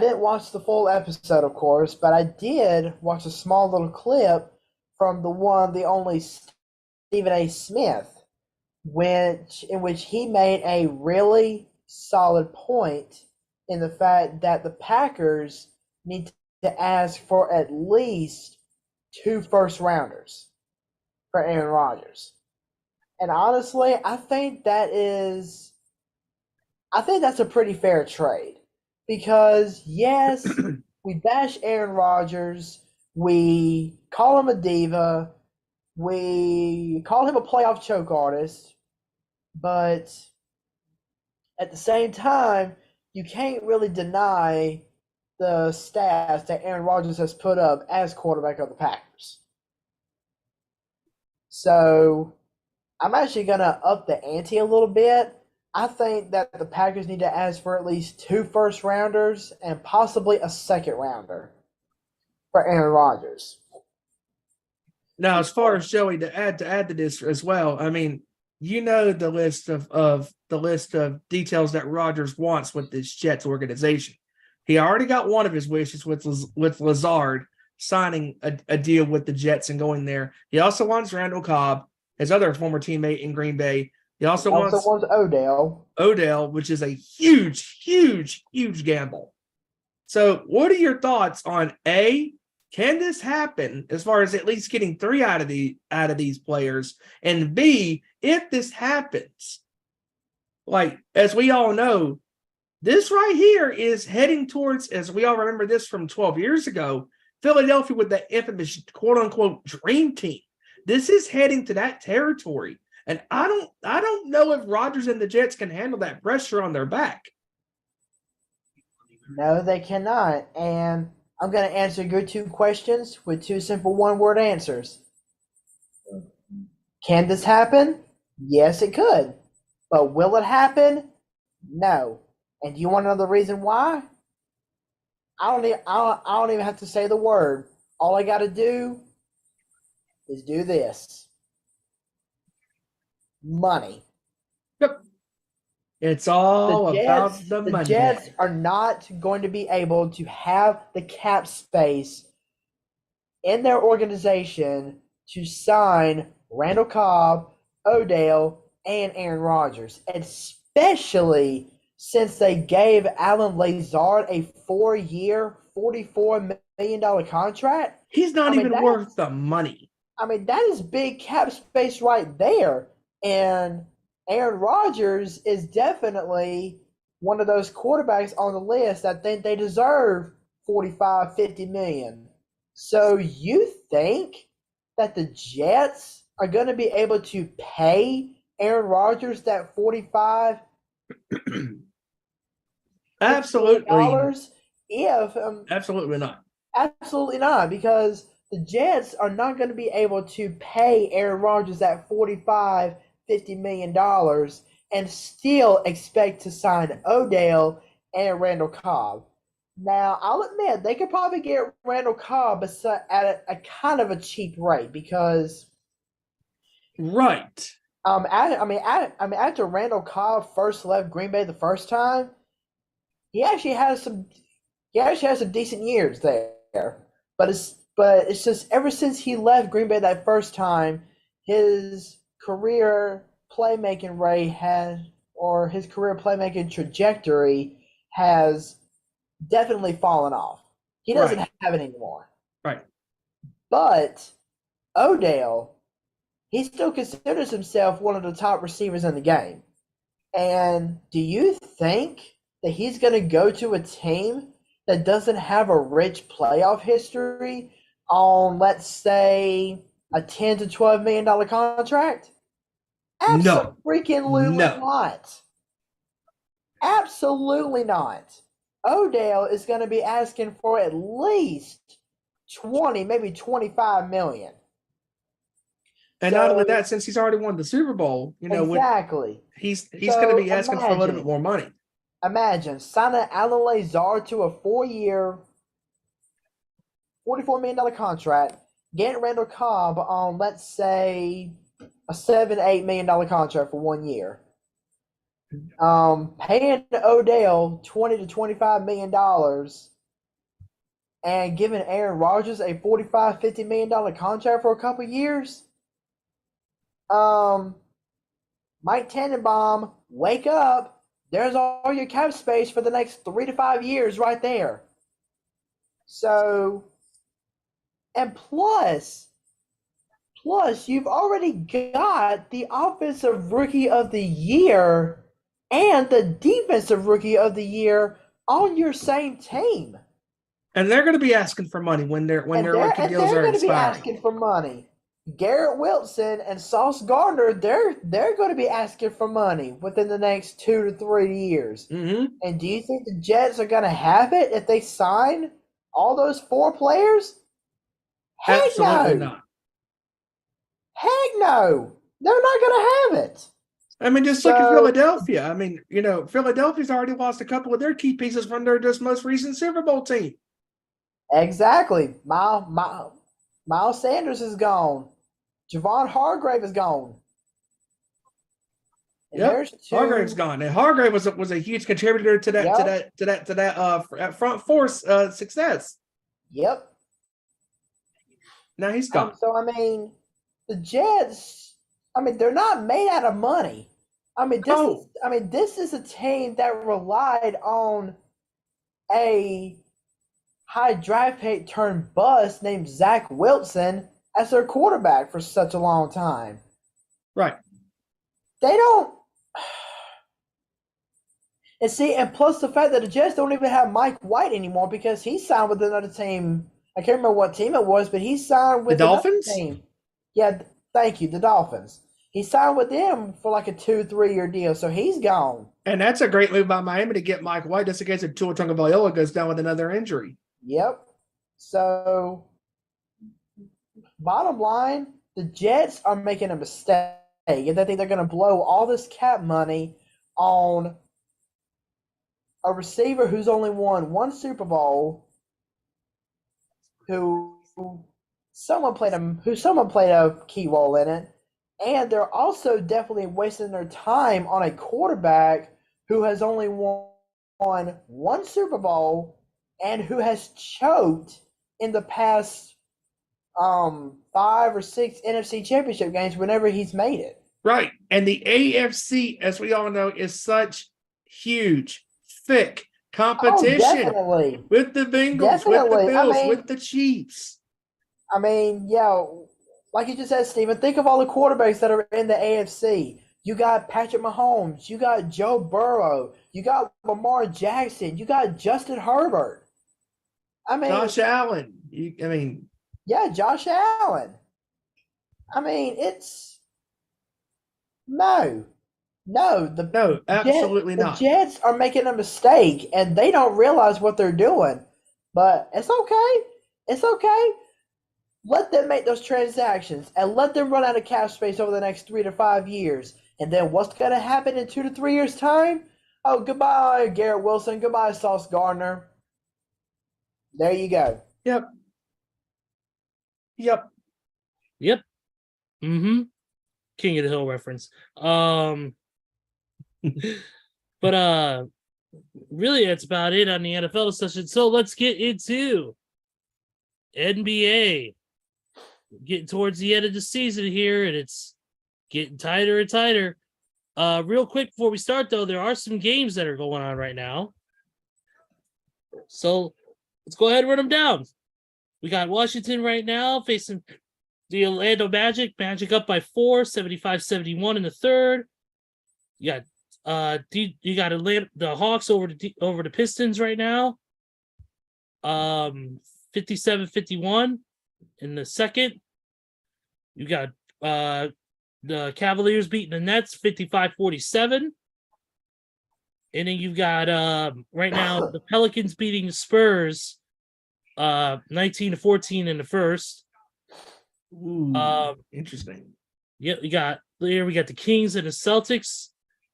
didn't watch the full episode, of course, but I did watch a small little clip from the only Stephen A. Smith, in which he made a really solid point in the fact that the Packers need to ask for at least 2 first-rounders for Aaron Rodgers. And honestly, I think that's a pretty fair trade. Because, yes, we bash Aaron Rodgers, we call him a diva, we call him a playoff choke artist, but at the same time, you can't really deny the stats that Aaron Rodgers has put up as quarterback of the Packers. So I'm actually going to up the ante a little bit. I think that the Packers need to ask for at least 2 first-rounders and possibly a second-rounder for Aaron Rodgers. Now, as far as Joey, to add to this as well, I mean, the list of details that Rodgers wants with this Jets organization. He already got one of his wishes with Lazard signing a deal with the Jets and going there. He also wants Randall Cobb, his other former teammate in Green Bay. He also wants Odell, which is a huge, huge, huge gamble. So what are your thoughts on A, can this happen as far as at least getting 3 out of these players? And B, if this happens, like, as we all know, This right here is heading towards, as we all remember this from 12 years ago, Philadelphia with the infamous quote-unquote dream team. This is heading to that territory. And I don't know if Rodgers and the Jets can handle that pressure on their back. No, they cannot. And I'm going to answer your 2 questions with 2 simple one-word answers. Can this happen? Yes, it could. But will it happen? No. And do you want to know the reason why? I don't even have to say the word. All I got to do is do this. Money. Yep. It's all about the money. The Jets are not going to be able to have the cap space in their organization to sign Randall Cobb, Odell, and Aaron Rodgers, especially since they gave Alan Lazard a 4-year, $44 million contract. He's not even worth the money. I mean, that is big cap space right there. And Aaron Rodgers is definitely one of those quarterbacks on the list that think they deserve 45, 50 million. So you think that the Jets are going to be able to pay Aaron Rodgers that 45 Absolutely. If Absolutely not. Absolutely not, because the Jets are not going to be able to pay Aaron Rodgers that 45, $50 million and still expect to sign Odell and Randall Cobb. Now, I'll admit they could probably get Randall Cobb at a kind of a cheap rate because, right. After Randall Cobb first left Green Bay the first time, he actually has some decent years there. But it's just ever since he left Green Bay that first time, his career playmaking trajectory has definitely fallen off. He doesn't have it anymore. Right. But Odell, he still considers himself one of the top receivers in the game. And do you think that he's going to go to a team that doesn't have a rich playoff history on, let's say, a $10 to $12 million contract? Absolutely not. Absolutely not. Odell is going to be asking for at least 20, maybe 25 million. And not only that, since he's already won the Super Bowl, exactly, he's going to be asking for a little bit more money. Imagine signing Alan Lazard to a 4-year, $44 million contract, getting Randall Cobb on, let's say, a $7-8 million contract for 1 year. Paying Odell $20 to $25 million and giving Aaron Rodgers a $45-50 million contract for a couple years. Mike Tannenbaum, wake up. There's all your cap space for the next 3 to 5 years right there. So, and plus, you've already got the Offensive Rookie of the Year and the Defensive Rookie of the Year on your same team. And they're going to be asking for money when their rookie deals are expiring. They're going to be asking for money. Garrett Wilson and Sauce Gardner, they're going to be asking for money within the next 2 to 3 years. Mm-hmm. And do you think the Jets are going to have it if they sign all those 4 players? Heck Absolutely no. not. Heck no. They're not going to have it. I mean, just look at Philadelphia. I mean, Philadelphia's already lost a couple of their key pieces from their just most recent Super Bowl team. Exactly. Miles Sanders is gone. Javon Hargrave is gone. Yep, Hargrave's gone. And Hargrave was a huge contributor to that front four success. Yep. Now he's gone. So I mean, the Jets, they're not made out of money. This is a team that relied on a high draft pick turned bust named Zach Wilson as their quarterback for such a long time. Right. They don't. And see, and plus the fact that the Jets don't even have Mike White anymore because he signed with another team. I can't remember what team it was, but he signed with another Dolphins? team. Yeah, thank you, the Dolphins. He signed with them for like a 2-3 year deal, so he's gone. And that's a great move by Miami to get Mike White just in case Tua Tagovailoa goes down with another injury. Yep. So, bottom line, the Jets are making a mistake, and they think they're going to blow all this cap money on a receiver who's only won one Super Bowl, who someone played a key role in it, and they're also definitely wasting their time on a quarterback who has only won one Super Bowl and who has choked in the past 5 or 6 NFC Championship games whenever he's made it. Right. And the AFC, as we all know, is such huge, thick competition Definitely. with the Bengals, with the Definitely. Bills, with the Chiefs. I mean, yeah, like you just said, Steven, think of all the quarterbacks that are in the AFC. You got Patrick Mahomes. You got Joe Burrow. You got Lamar Jackson. You got Justin Herbert. I mean, Josh Allen. yeah, Josh Allen. I mean, it's no, absolutely not. The Jets are making a mistake, and they don't realize what they're doing. But it's okay. It's okay. Let them make those transactions and let them run out of cap space over the next 3 to 5 years. And then what's going to happen in 2 to 3 years' time? Oh, goodbye, Garrett Wilson. Goodbye, Sauce Gardner. There you go. Yep. Mm-hmm. King of the Hill reference. But really that's about it on the NFL discussion. So let's get into NBA. Getting towards the end of the season here, and it's getting tighter and tighter. Real quick before we start, though, there are some games that are going on right now. So let's go ahead and run them down. We got Washington right now facing the Orlando Magic. Magic up by 4, 75-71 in the third. You got Atlanta, the Hawks over the Pistons right now. 57-51 in the second. You got the Cavaliers beating the Nets 55-47. And then you've got right now the Pelicans beating the Spurs 19-14 in the first. Ooh, interesting. Yeah, we got the Kings and the Celtics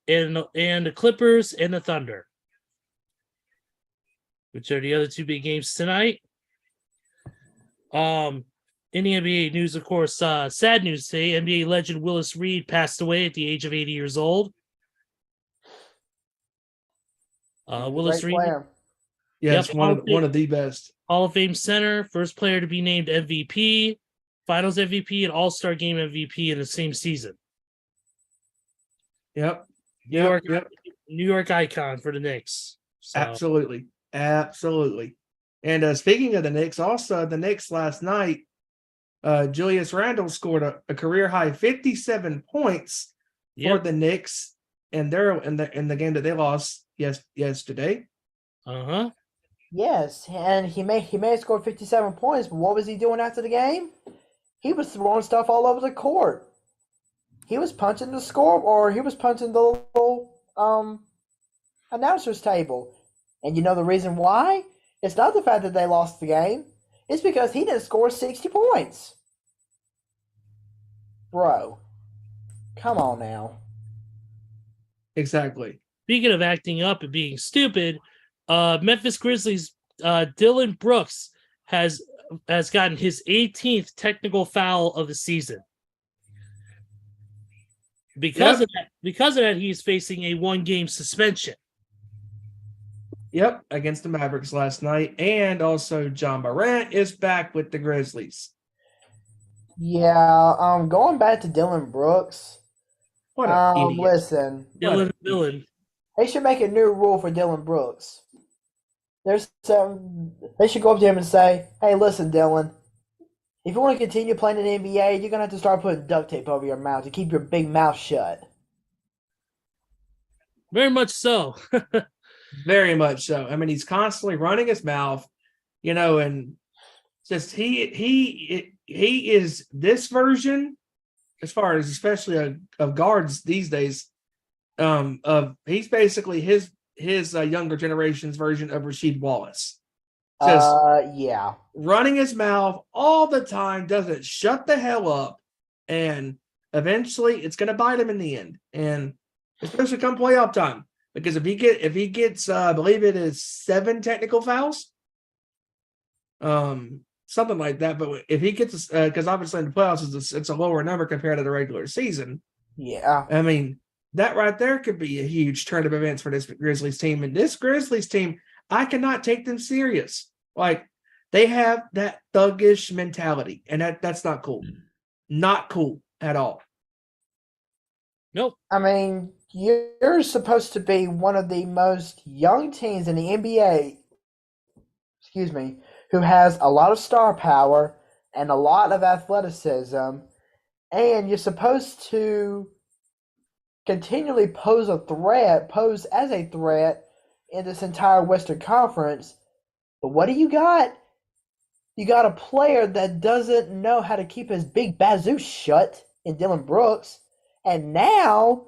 and the Clippers and the Thunder, which are the other two big games tonight. In the NBA news, of course, sad news today. NBA legend Willis Reed passed away at the age of 80 years old. Willis Reed, yes, yep, one of the best. Hall of Fame center, first player to be named MVP, Finals MVP, and All-Star Game MVP in the same season. Yep. New York icon for the Knicks. So. Absolutely. And speaking of the Knicks, also the Knicks last night, Julius Randle scored a career high 57 points for the Knicks, and they're in the game that they lost yesterday. Yes, and he may have scored 57 points, but what was he doing after the game? He was throwing stuff all over the court. He was punching the score, or he was punching the little announcer's table. And you know the reason why? It's not the fact that they lost the game. It's because he didn't score 60 points. Bro, come on now. Exactly. Speaking of acting up and being stupid, Memphis Grizzlies Dylan Brooks has gotten his 18th technical foul of the season. Because of that, he's facing a 1-game suspension. Yep, against the Mavericks last night. And also John Morant is back with the Grizzlies. Yeah, going back to Dylan Brooks. What an idiot. Listen. Dylan. They should make a new rule for Dylan Brooks. They should go up to him and say, "Hey, listen, Dylan, if you want to continue playing in the NBA, you're going to have to start putting duct tape over your mouth to keep your big mouth shut." Very much so. Very much so. I mean, he's constantly running his mouth, and just he is this version, as far as especially of guards these days. Of he's basically his younger generation's version of Rasheed Wallace. Just Yeah. running his mouth all the time, doesn't shut the hell up, and eventually it's going to bite him in the end. And especially come playoff time, because if he gets, I believe it is 7 technical fouls, something like that. But if he gets, because obviously in the playoffs it's a lower number compared to the regular season. Yeah. I mean, that right there could be a huge turn of events for this Grizzlies team. And this Grizzlies team, I cannot take them serious. Like, they have that thuggish mentality, and that's not cool. Not cool at all. Nope. I mean, you're supposed to be one of the most young teams in the NBA, who has a lot of star power and a lot of athleticism, and you're supposed to continually pose as a threat in this entire Western Conference. But what do you got? You got a player that doesn't know how to keep his big bazoo shut in Dylan Brooks. And now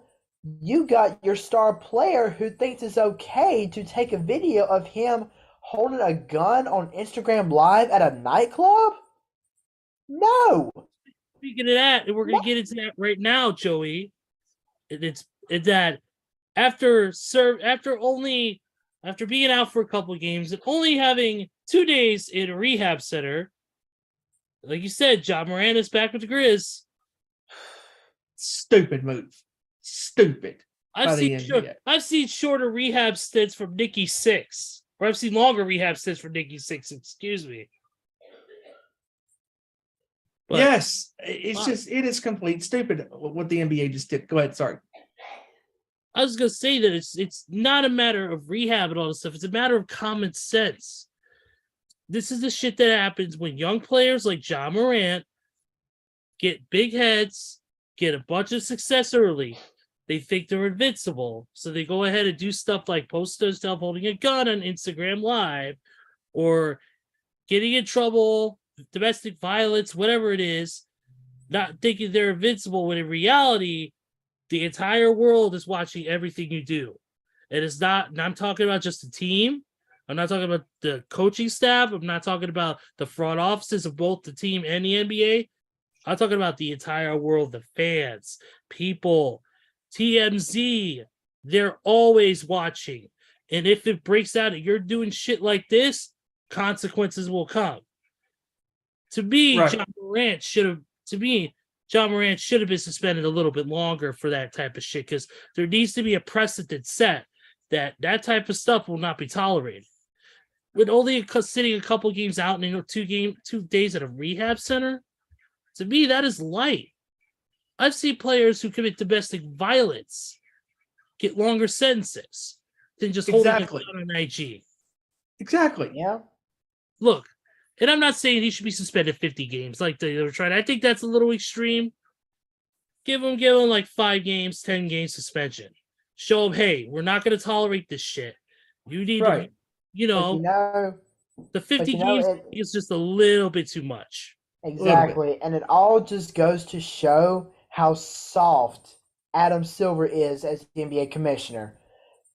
you got your star player who thinks it's okay to take a video of him holding a gun on Instagram Live at a nightclub? No. Speaking of that, and we're going to get into that right now, Joey. It's that after being out for a couple of games and only having 2 days in a rehab center, like you said, Ja Morant is back with the Grizz. Stupid move. Stupid. I've seen shorter rehab stints from Nikki Sixx, or I've seen longer rehab stints from Nikki Sixx. Excuse me. But, yes, it is complete stupid what the NBA just did. Go ahead, sorry. I was gonna say that it's not a matter of rehab and all this stuff. It's a matter of common sense. This is the shit that happens when young players like Ja Morant get big heads, get a bunch of success early. They think they're invincible, so they go ahead and do stuff like post themselves holding a gun on Instagram Live, or getting in trouble, domestic violence, whatever it is, not thinking they're invincible, when in reality, the entire world is watching everything you do. And it's not, and I'm talking about just the team. I'm not talking about the coaching staff. I'm not talking about the front offices of both the team and the NBA. I'm talking about the entire world, the fans, people, TMZ. They're always watching. And if it breaks out and you're doing shit like this, consequences will come. To me, right. Ja Morant should have been suspended a little bit longer for that type of shit, because there needs to be a precedent set that type of stuff will not be tolerated. With only sitting a couple games out and 2 days at a rehab center, to me, that is light. I've seen players who commit domestic violence get longer sentences than just holding a gun on IG. Exactly. Yeah. Look, and I'm not saying he should be suspended 50 games like they were trying. I think that's a little extreme. Give him like 5 games, 10 game suspension. Show him, hey, we're not going to tolerate this shit. You need to, the 50 games is just a little bit too much. Exactly. And it all just goes to show how soft Adam Silver is as the NBA commissioner.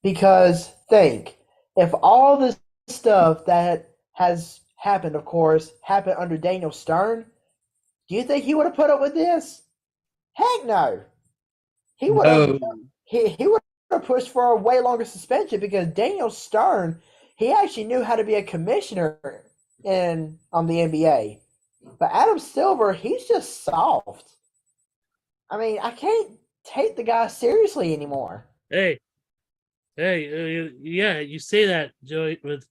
Because think, if all this stuff that has happened, of course, happened under Daniel Stern, do you think he would have put up with this? Heck no. He would have he would have pushed for a way longer suspension, because Daniel Stern, he actually knew how to be a commissioner on the NBA. But Adam Silver, he's just soft. I mean, I can't take the guy seriously anymore. Hey, yeah, you say that, Joey, but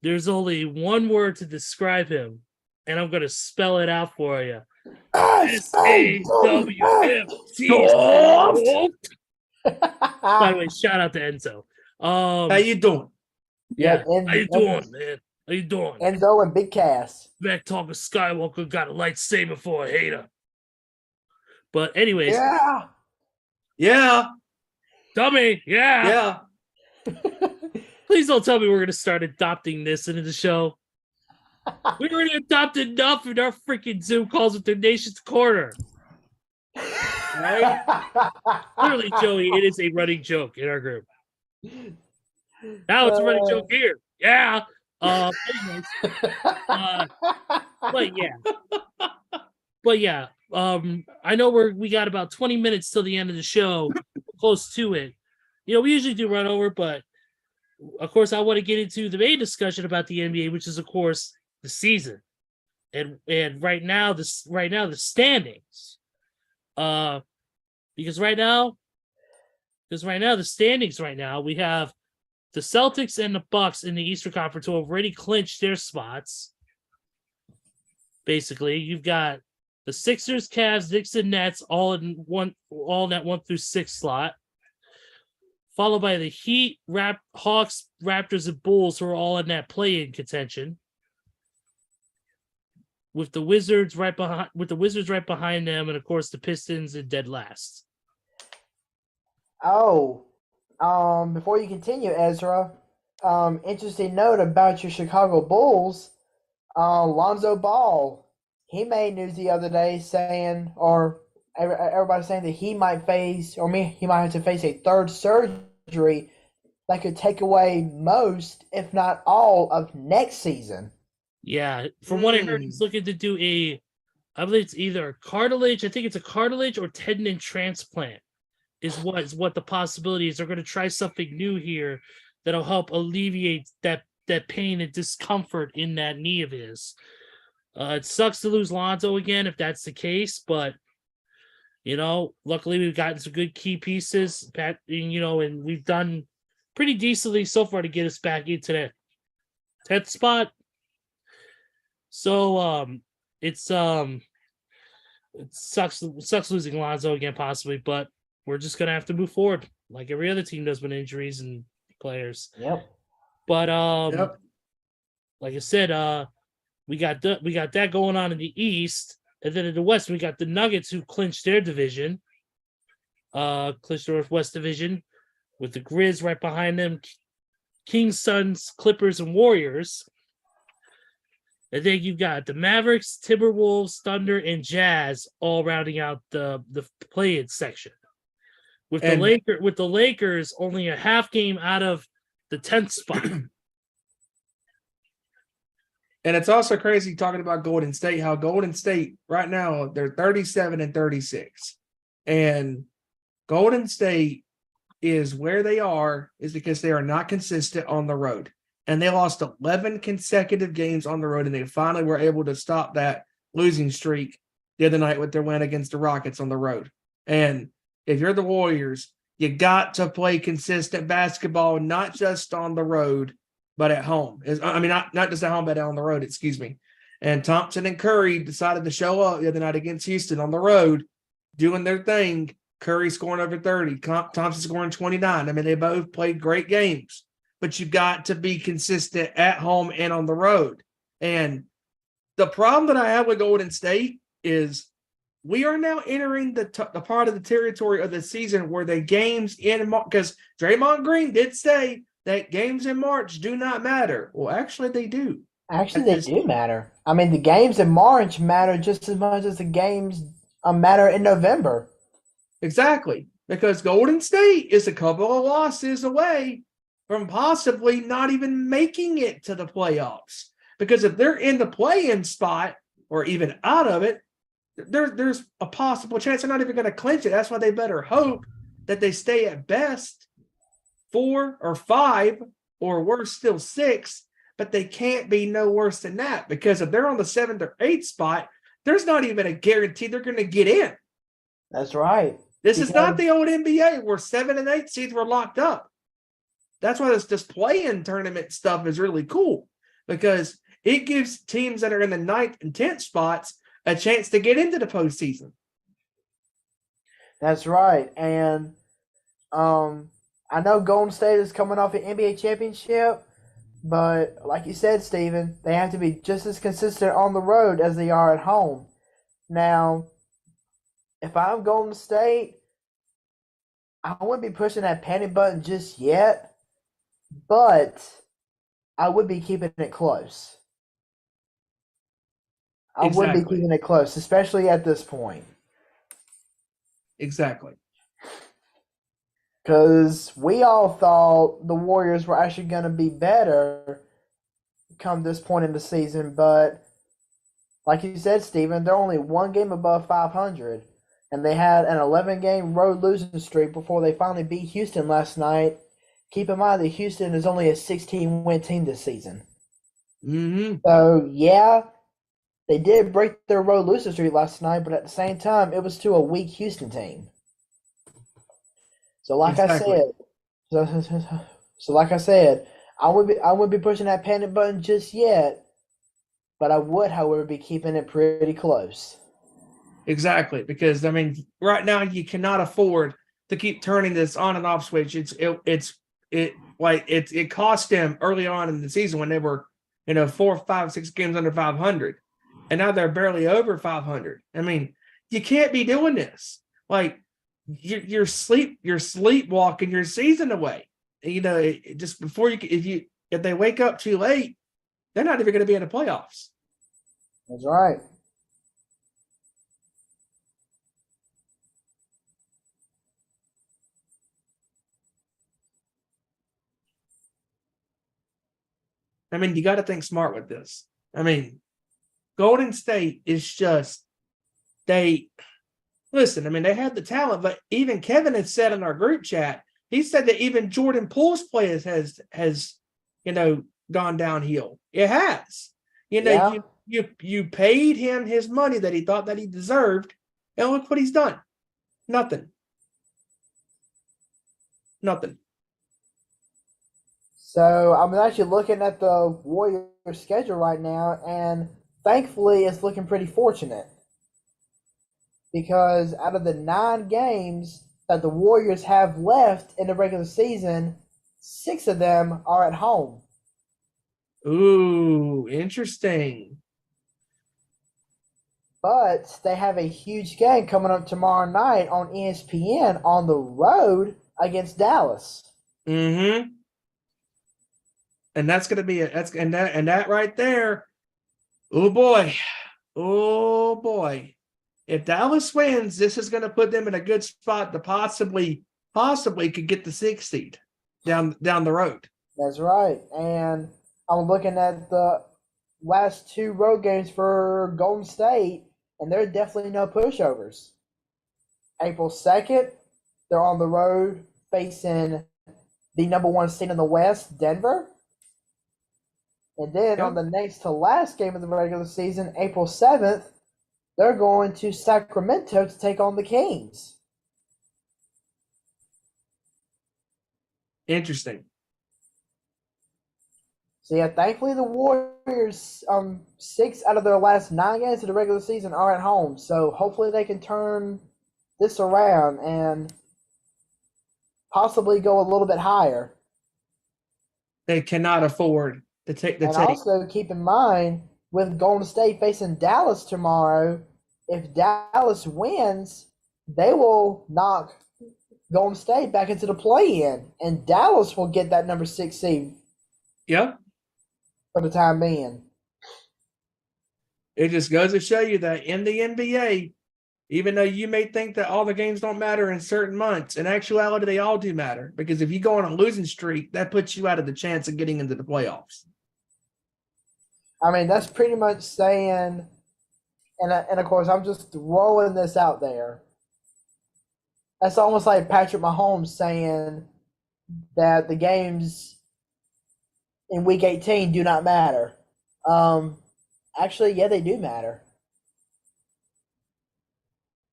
there's only one word to describe him, and I'm going to spell it out for you. S-A-W-F-T. By the way, shout out to Enzo. How you doing? Yeah, how you doing, man? How you doing? Enzo and Big Cass. Back talking Skywalker got a lightsaber for a hater. But anyways. Yeah. Dummy, yeah. Please don't tell me we're going to start adopting this into the show. We already adopted enough in our freaking Zoom calls with the Nation's Corner. Right? Clearly, Joey, it is a running joke in our group. Now it's a running joke here. Yeah. Anyways, but yeah. I know we got about 20 minutes till the end of the show, close to it. We usually do run over, but of course, I want to get into the main discussion about the NBA, which is, of course, the season, and right now the standings. Because right now the standings we have the Celtics and the Bucks in the Eastern Conference who have already clinched their spots. Basically, you've got the Sixers, Cavs, Knicks, and Nets all in that 1 through 6 slot, followed by the Heat, Hawks, Raptors, and Bulls, who are all in that play-in contention, with the Wizards right behind them, and of course the Pistons in dead last. Before you continue, Ezra, interesting note about your Chicago Bulls. Lonzo Ball, he made news the other day saying, or everybody's saying that he might have to face a third surgery that could take away most, if not all, of next season. Yeah, from what I heard, he's looking to do I believe it's either a cartilage or tendon transplant is what the possibility is. They're going to try something new here that'll help alleviate that pain and discomfort in that knee of his. It sucks to lose Lonzo again if that's the case, but luckily we've gotten some good key pieces, and we've done pretty decently so far to get us back into that 10th spot. So it sucks losing Lonzo again possibly, but we're just gonna have to move forward like every other team does with injuries and players. Yep. But like I said, we got that going on in the East, and then in the West we got the Nuggets who clinched their division, clinched the Northwest Division, with the Grizz right behind them, Kings, Suns, Clippers, and Warriors. And then you've got the Mavericks, Timberwolves, Thunder, and Jazz all rounding out the play-in section. With the Lakers only a half game out of the 10th spot. And it's also crazy talking about Golden State, how Golden State right now, they're 37-36. And Golden State is where they are is because they are not consistent on the road. And they lost 11 consecutive games on the road, and they finally were able to stop that losing streak the other night with their win against the Rockets on the road. And if you're the Warriors, you got to play consistent basketball, not just on the road, but at home. Not just at home, but on the road, excuse me. And Thompson and Curry decided to show up the other night against Houston on the road, doing their thing. Curry scoring over 30, Thompson scoring 29. They both played great games. But you got to be consistent at home and on the road. And the problem that I have with Golden State is we are now entering the part of the territory of the season where the games in March, because Draymond Green did say that games in March do not matter. Well, actually, they do. Actually, they do matter. The games in March matter just as much as the games matter in November. Exactly. Because Golden State is a couple of losses away from possibly not even making it to the playoffs. Because if they're in the play-in spot or even out of it, there's a possible chance they're not even going to clinch it. That's why they better hope that they stay at best 4 or 5 or worse still 6, but they can't be no worse than that, because if they're on the 7th or 8th spot, there's not even a guarantee they're going to get in. That's right. This is not the old NBA where 7 and 8 seeds were locked up. That's why this play-in tournament stuff is really cool, because it gives teams that are in the 9th and 10th spots a chance to get into the postseason. That's right. And I know Golden State is coming off an NBA championship, but like you said, Steven, they have to be just as consistent on the road as they are at home. Now, if I'm Golden State, I wouldn't be pushing that panic button just yet, but I would be keeping it close. I would be Exactly. keeping it close, especially at this point. Exactly. Because we all thought the Warriors were actually going to be better come this point in the season, but like you said, Steven, they're only one game above 500, and they had an 11-game road losing streak before they finally beat Houston last night. Keep in mind that Houston is only a 16-win team this season. Mm-hmm. So, yeah, they did break their road losing streak last night, but at the same time, it was to a weak Houston team. So, like Exactly. I said, so like I said, I wouldn't be pushing that panic button just yet, but I would, however, be keeping it pretty close. Exactly. Because I mean, right now you cannot afford to keep turning this on and off switch. It cost them early on in the season when they were, 4, 5, 6 games under 500, and now they're barely over 500. I mean, you can't be doing this. Like you're sleepwalking your season away. Just before if they wake up too late, they're not even going to be in the playoffs. That's right. I mean, you got to think smart with this. I mean, Golden State is just they listen. I mean, they had the talent, but even Kevin had said in our group chat, he said that even Jordan Poole's play has gone downhill. It has. Yeah. You paid him his money that he thought that he deserved, and look what he's done. Nothing. Nothing. So I'm actually looking at the Warriors schedule right now, and thankfully it's looking pretty fortunate because out of the 9 games that the Warriors have left in the regular season, 6 of them are at home. Ooh, interesting. But they have a huge game coming up tomorrow night on ESPN on the road against Dallas. Mm-hmm. And that's going to be that right there. Oh boy. Oh boy. If Dallas wins, this is going to put them in a good spot to possibly could get the 6th seed down the road. That's right. And I'm looking at the last 2 road games for Golden State, and they're definitely no pushovers. April 2nd, they're on the road facing the number 1 seed in the West, Denver. And then on the next to last game of the regular season, April 7th, they're going to Sacramento to take on the Kings. Interesting. So yeah, thankfully the Warriors, 6 out of their last 9 games of the regular season are at home. So hopefully they can turn this around and possibly go a little bit higher. They cannot afford to take the And take. also keep in mind, with Golden State facing Dallas tomorrow, if Dallas wins, they will knock Golden State back into the play-in, and Dallas will get that number 6 seed. Yep. For the time being. It just goes to show you that in the NBA, even though you may think that all the games don't matter in certain months, in actuality, they all do matter. Because if you go on a losing streak, that puts you out of the chance of getting into the playoffs. I mean, that's pretty much saying, and of course, I'm just rolling this out there. That's almost like Patrick Mahomes saying that the games in Week 18 do not matter. Actually, yeah, they do matter.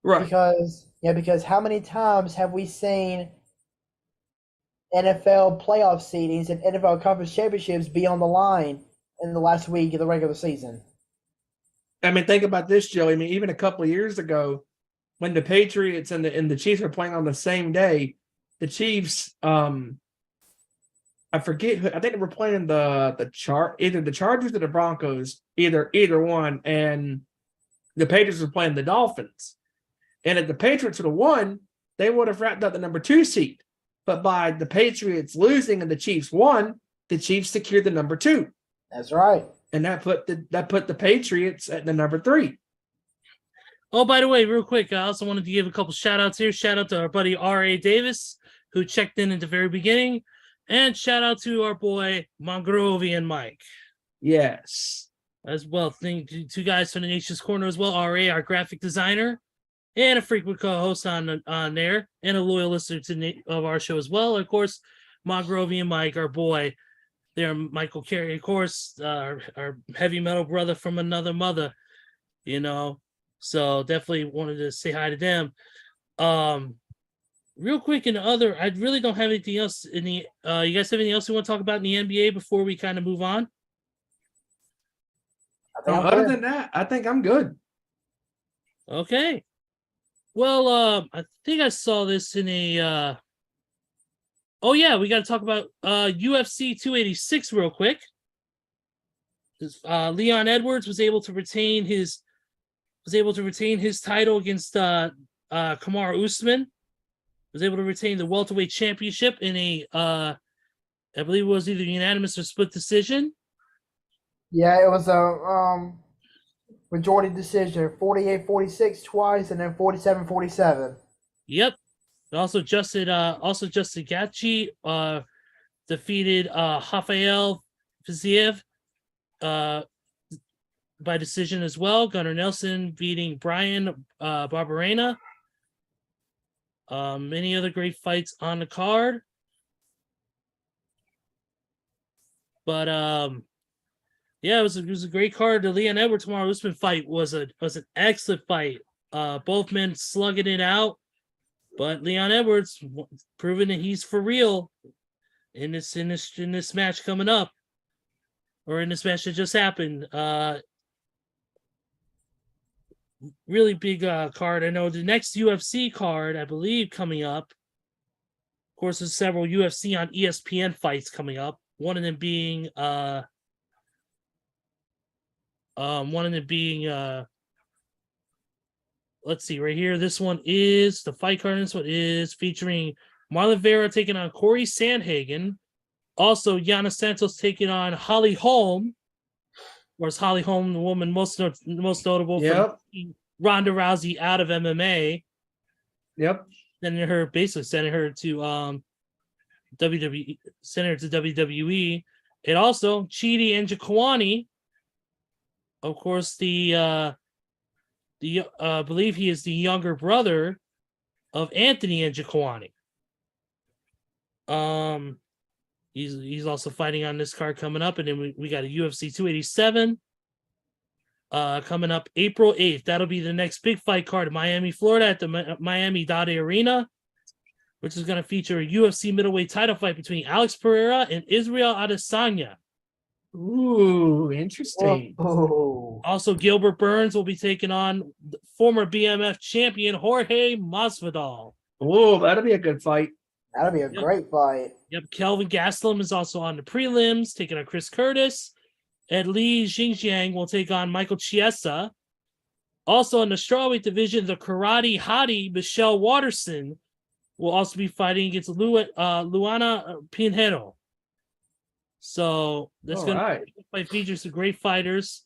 Right. Because how many times have we seen NFL playoff seedings and NFL conference championships be on the line in the last week of the regular season? I mean, think about this, Joey. I mean, even a couple of years ago, when the Patriots and the Chiefs were playing on the same day, the Chiefs, I forget who. I think they were playing either the Chargers or the Broncos, either one, and the Patriots were playing the Dolphins. And if the Patriots would have won, they would have wrapped up the number 2 seed. but by the Patriots losing and the Chiefs won, the Chiefs secured the number 2. That's right. And that put the Patriots at the number 3. Oh, by the way, real quick, I also wanted to give a couple shout outs here. Shout out to our buddy R.A. Davis, who checked in at the very beginning. And shout out to our boy Mongrovian Mike. Yes. As well. Thank you, 2 guys from the Nation's Corner as well. R.A., our graphic designer, and a frequent co-host on there, and a loyal listener of our show as well. Of course, Mongrovian Mike, our boy there, Michael Carey, of course, our heavy metal brother from another mother, So definitely wanted to say hi to them. Real quick, I really don't have anything else in the. You guys have anything else you want to talk about in the NBA before we kind of move on? Other than that, I think I'm good. Okay. Well, I think I saw this in a. Oh yeah, we got to talk about UFC 286 real quick. Leon Edwards was able to retain his title against Kamaru Usman. Was able to retain the welterweight championship in a I believe it was either unanimous or split decision. Yeah, it was a majority decision, 48-46 twice, and then 47-47. Yep. Also Justin Gaethje defeated Rafael Fiziev by decision as well. Gunnar Nelson beating Brian Barberena. Many other great fights on the card. But yeah, it was a great card. The Leon Edwards Kamaru Usman fight was an excellent fight. Both men slugging it out, but Leon Edwards proving that he's for real in this match coming up, or in this match that just happened. Really big card. I know the next UFC card, I believe, coming up. Of course, there's several UFC on ESPN fights coming up. One of them being let's see right here. This one is the fight card. This one is featuring Marlon Vera taking on Corey Sandhagen. Also, Yana Santos taking on Holly Holm. Or is Holly Holm the woman most notable for Ronda Rousey out of MMA? Yep. Sending her to WWE, sending her to WWE, and also Chidi and Njokuani. Of course, I believe he is the younger brother of Anthony Njokuani. He's also fighting on this card coming up, and then we got a UFC 287 coming up April 8th. That'll be the next big fight card in Miami, Florida at the Miami Dade Arena, which is going to feature a UFC middleweight title fight between Alex Pereira and Israel Adesanya. Ooh, interesting. Whoa. Also, Gilbert Burns will be taking on former BMF champion Jorge Masvidal. Oh, that'll be a good fight. That'll be a great fight. Yep, Kelvin Gastelum is also on the prelims, taking on Chris Curtis. And Li Xingjiang will take on Michael Chiesa. Also in the strawweight division, the karate hottie Michelle Watterson will also be fighting against Luana Pinheiro. So that's going to fight features some great fighters.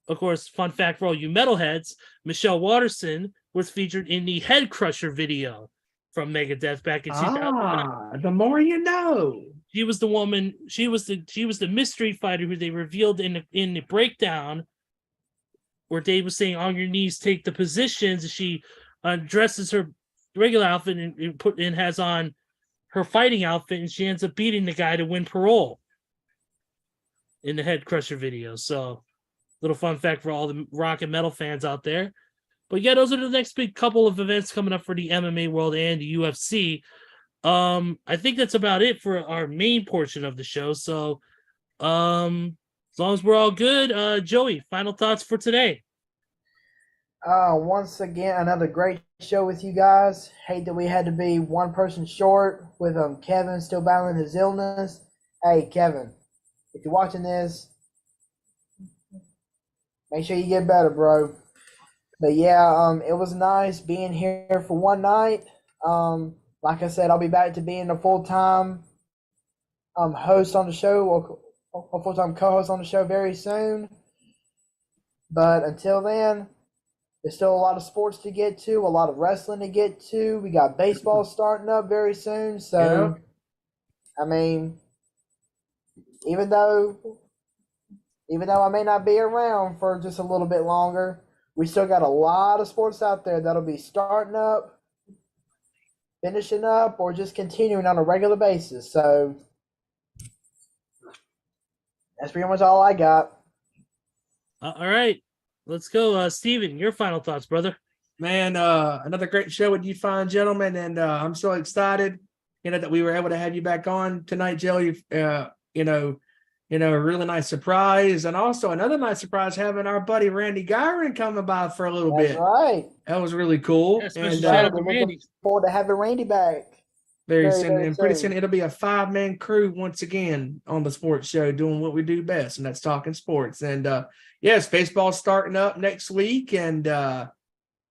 Of course, fun fact for all you metalheads, Michelle Watterson was featured in the Head Crusher video from Megadeth back in 2009. The more you know. She was the woman. She was the mystery fighter who they revealed in the breakdown, where Dave was saying, "On your knees, take the positions." And she dresses her regular outfit and has on her fighting outfit, and she ends up beating the guy to win parole in the Head Crusher video. So, little fun fact for all the rock and metal fans out there. But yeah, those are the next big couple of events coming up for the MMA world and the UFC. I think that's about it for our main portion of the show. So, as long as we're all good, Joey, final thoughts for today. Once again, another great show with you guys. Hate that we had to be one person short with Kevin still battling his illness. Hey, Kevin, if you're watching this, make sure you get better, bro. But yeah, it was nice being here for one night. like I said, I'll be back to being a full-time host on the show, or a full-time co-host on the show very soon. But until then, there's still a lot of sports to get to, a lot of wrestling to get to. We got baseball starting up very soon. So, I mean, even though I may not be around for just a little bit longer, we still got a lot of sports out there that'll be starting up, finishing up, or just continuing on a regular basis. So that's pretty much all I got. All right, let's go, Steven, your final thoughts, brother. Man, another great show with you fine gentlemen, and I'm so excited, that we were able to have you back on tonight, Joey. A really nice surprise, and also another nice surprise having our buddy Randy Gyron coming by for a little That's bit. right. That was really cool. Yeah, special And shout out to We're Randy. looking forward to having Randy back. very very, soon, very and pretty soon. soon it'll be a 5-man crew once again on the sports show, doing what we do best, and that's talking sports. And yes, baseball's starting up next week, and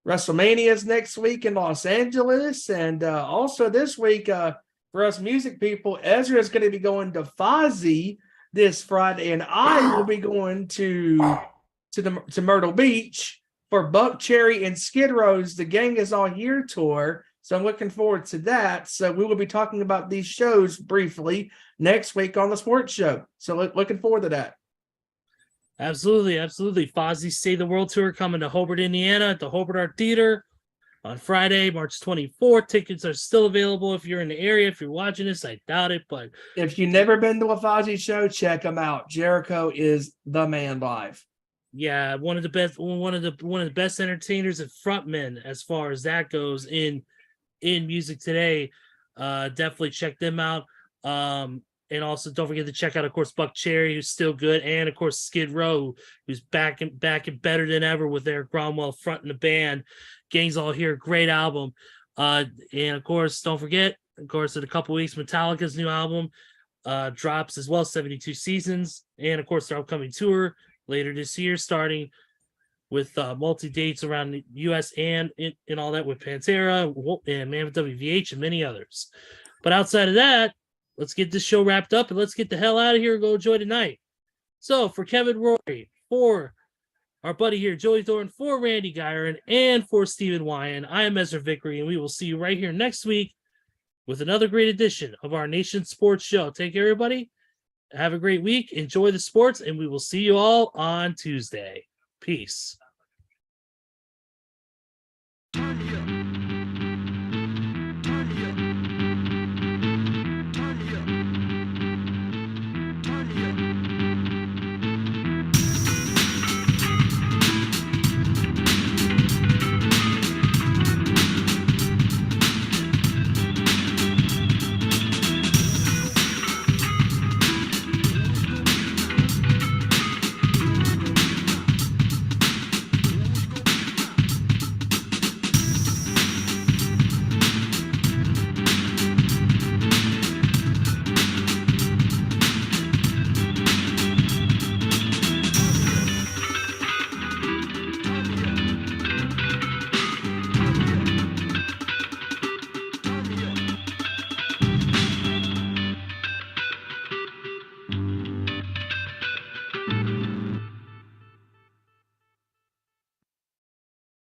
WrestleMania's next week in Los Angeles, and also this week for us music people, Ezra is going to be going to Fozzy this Friday, and I will be going to Myrtle Beach for Buck Cherry and Skid Row's The Gang Is All Here tour. So I'm looking forward to that. So we will be talking about these shows briefly next week on the sports show. So looking forward to that. Absolutely, absolutely. Fozzy Save the World Tour coming to Hobart, Indiana at the Hobart Art Theater on Friday, March 24th. Tickets are still available if you're in the area. If you're watching this, I doubt it, but If you've never been to a Fozzy show, check them out. Jericho is the man live. yeah, one of the best entertainers and frontmen as far as that goes in music today. Definitely check them out. And also don't forget to check out, of course, Buck Cherry, who's still good, and of course Skid Row, who's back and better than ever with Eric Bromwell fronting the band. Gang's All Here, great album. And of course, don't forget, of course, in a couple weeks, Metallica's new album drops as well, 72 Seasons, and of course their upcoming tour later this year, starting with multi dates around the U.S. and all that with Pantera and Man with WVH and many others. But outside of that, let's get this show wrapped up and let's get the hell out of here and go enjoy the night. So for Kevin Rory, for our buddy here, Joey Thornton, for Randy Gyron, and for Stephen Wyand, I am Ezra Vickery, and we will see you right here next week with another great edition of our Nation Sports Show. Take care, everybody. Have a great week. Enjoy the sports, and we will see you all on Tuesday. Peace.